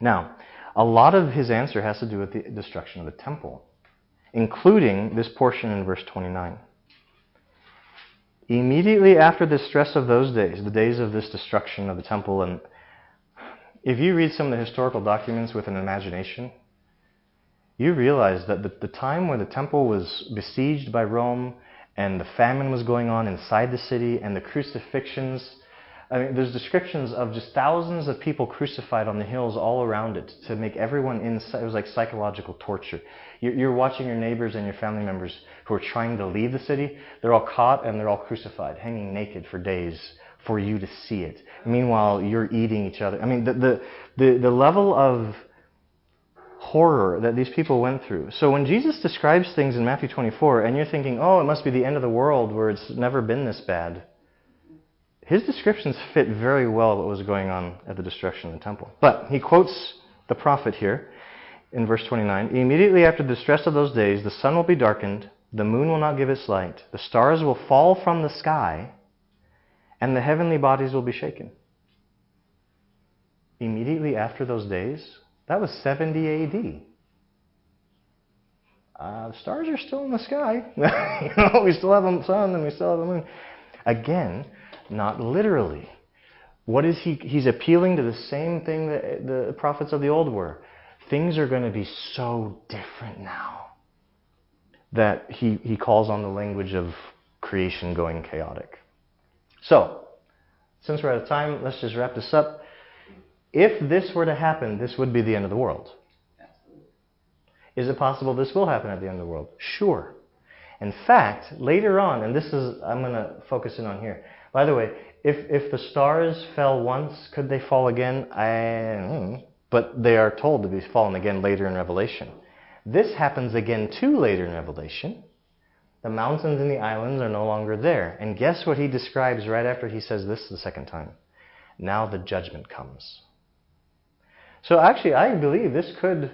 Now, a lot of his answer has to do with the destruction of the temple, including this portion in verse 29. Immediately after the stress of those days, the days of this destruction of the temple, and if you read some of the historical documents with an imagination, you realize that the time where the temple was besieged by Rome and the famine was going on inside the city and the crucifixions, there's descriptions of just thousands of people crucified on the hills all around it to make everyone inside. It was like psychological torture. You're watching your neighbors and your family members who are trying to leave the city. They're all caught and they're all crucified, hanging naked for days for you to see it. Meanwhile, you're eating each other. The level of horror that these people went through. So when Jesus describes things in Matthew 24 and you're thinking, oh, it must be the end of the world where it's never been this bad, his descriptions fit very well what was going on at the destruction of the temple. But he quotes the prophet here in verse 29. Immediately after the distress of those days, the sun will be darkened, the moon will not give its light, the stars will fall from the sky, and the heavenly bodies will be shaken. Immediately after those days, that was 70 AD. The stars are still in the sky. We still have the sun and we still have the moon. Again, not literally. What is he's appealing to the same thing that the prophets of the old were. Things are going to be so different now that he calls on the language of creation going chaotic. So, since we're out of time, let's just wrap this up. If this were to happen, this would be the end of the world. Is it possible this will happen at the end of the world? Sure. In fact, later on, and this is, I'm going to focus in on here. By the way, if the stars fell once, could they fall again? But they are told to be fallen again later in Revelation. This happens again too later in Revelation. The mountains and the islands are no longer there. And guess what he describes right after he says this the second time? Now the judgment comes. So actually, I believe this could,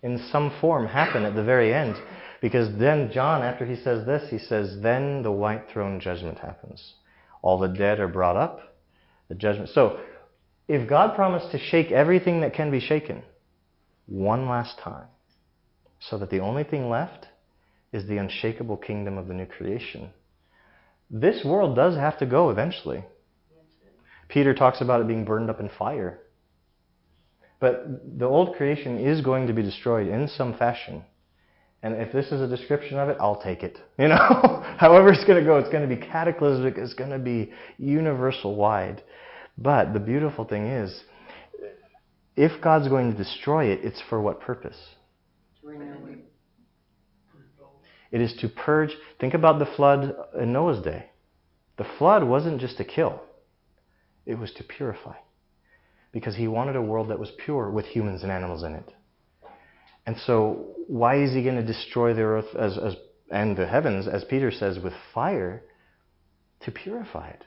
in some form, happen at the very end. Because then John, after he says this, he says, then the white throne judgment happens. All the dead are brought up. The judgment. So, if God promised to shake everything that can be shaken one last time, so that the only thing left is the unshakable kingdom of the new creation, this world does have to go eventually. Peter talks about it being burned up in fire. But the old creation is going to be destroyed in some fashion. And if this is a description of it, I'll take it. You know, however it's going to go, it's going to be cataclysmic, it's going to be universal wide. But the beautiful thing is, if God's going to destroy it, it's for what purpose? It is to purge. Think about the flood in Noah's day. The flood wasn't just to kill. It was to purify. Because he wanted a world that was pure with humans and animals in it. And so, why is he going to destroy the earth and the heavens, as Peter says, with fire? To purify it.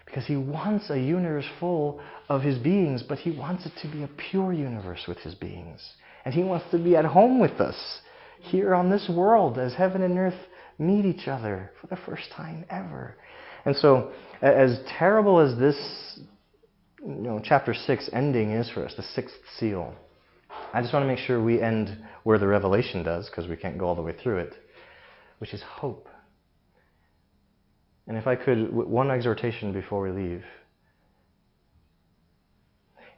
Because he wants a universe full of his beings, but he wants it to be a pure universe with his beings. And he wants to be at home with us here on this world as heaven and earth meet each other for the first time ever. And so, as terrible as this, chapter 6 ending is for us, the sixth seal, I just want to make sure we end where the Revelation does, because we can't go all the way through it, which is hope. And if I could, one exhortation before we leave.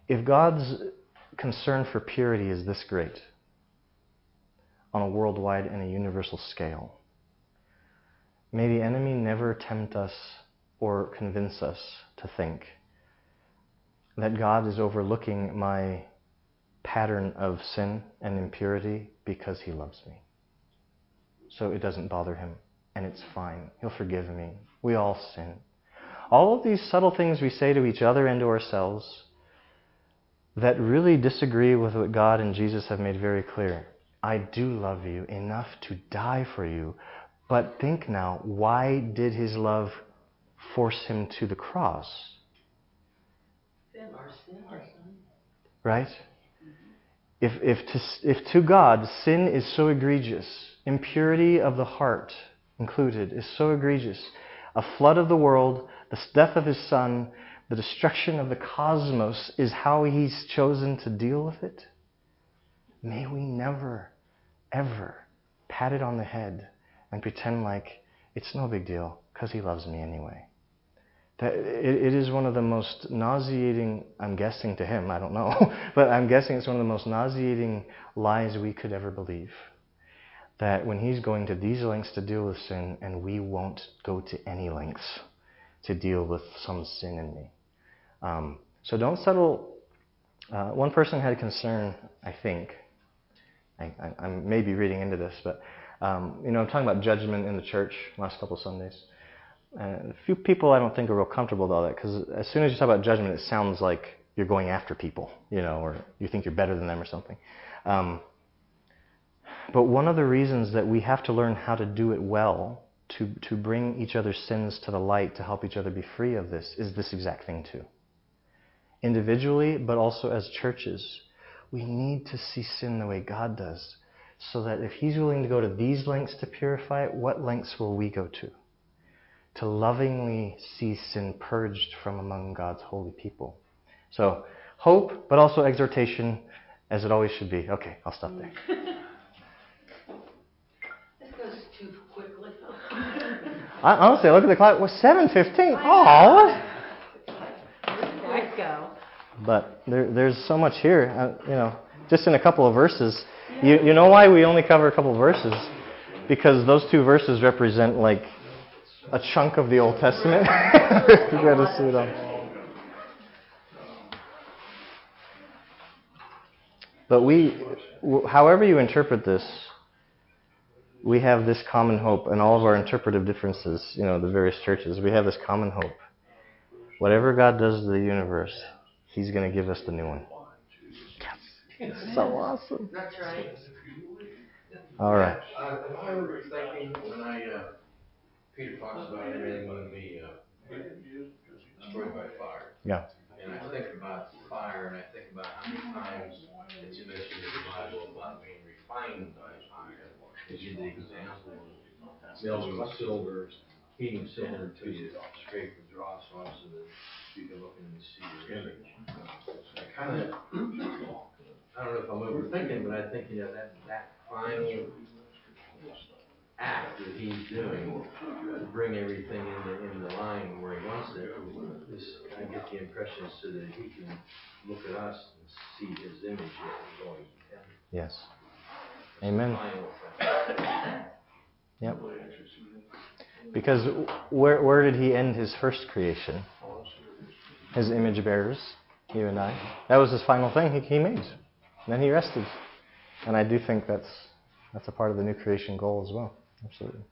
If God's concern for purity is this great, on a worldwide and a universal scale, may the enemy never tempt us or convince us to think that God is overlooking my pattern of sin and impurity because he loves me. So it doesn't bother him, and it's fine. He'll forgive me. We all sin. All of these subtle things we say to each other and to ourselves that really disagree with what God and Jesus have made very clear. I do love you enough to die for you, but think now, why did his love force him to the cross? Our sin. Right? If to God sin is so egregious, impurity of the heart included is so egregious, a flood of the world, the death of his son, the destruction of the cosmos is how he's chosen to deal with it, may we never, ever pat it on the head and pretend like it's no big deal because he loves me anyway. It is one of the most nauseating, I'm guessing to him, I don't know, but I'm guessing it's one of the most nauseating lies we could ever believe. That when he's going to these lengths to deal with sin, and we won't go to any lengths to deal with some sin in me. So don't settle. One person had a concern, I think, I may be reading into this, but I'm talking about judgment in the church last couple Sundays. A few people I don't think are real comfortable with all that, because as soon as you talk about judgment, it sounds like you're going after people, or you think you're better than them or something. But one of the reasons that we have to learn how to do it well, to bring each other's sins to the light, to help each other be free of this, is this exact thing too. Individually, but also as churches, we need to see sin the way God does, so that if he's willing to go to these lengths to purify it, what lengths will we go to? To lovingly see sin purged from among God's holy people. So, hope, but also exhortation, as it always should be. Okay, I'll stop there. This goes too quickly. Honestly, I look at the clock. Well, 7:15. Oh. Let's go. But there's so much here. Just in a couple of verses. You know why we only cover a couple of verses? Because those two verses represent like a chunk of the Old Testament. You got to see it all. But however you interpret this, we have this common hope, and all of our interpretive differences, the various churches, we have this common hope. Whatever God does to the universe, he's going to give us the new one. It's so awesome. That's right. All right. I remember thinking when Peter talks about everything going to be destroyed by fire. Yeah. And I think about fire, and I think about how many times it's mentioned in the Bible about being refined by fire. They give the example of melting silver, heating silver until you scrape the dross off so that you can look in and see your image. I don't know if I'm overthinking, but I think, that final act that he's doing to bring everything in the line where he wants it is kind of get the impression so that he can look at us and see his image going to heaven. Yes. Amen. Yep. Because where did he end his first creation? His image bearers, you and I. That was his final thing he made. And then he rested. And I do think that's a part of the new creation goal as well. Absolutely.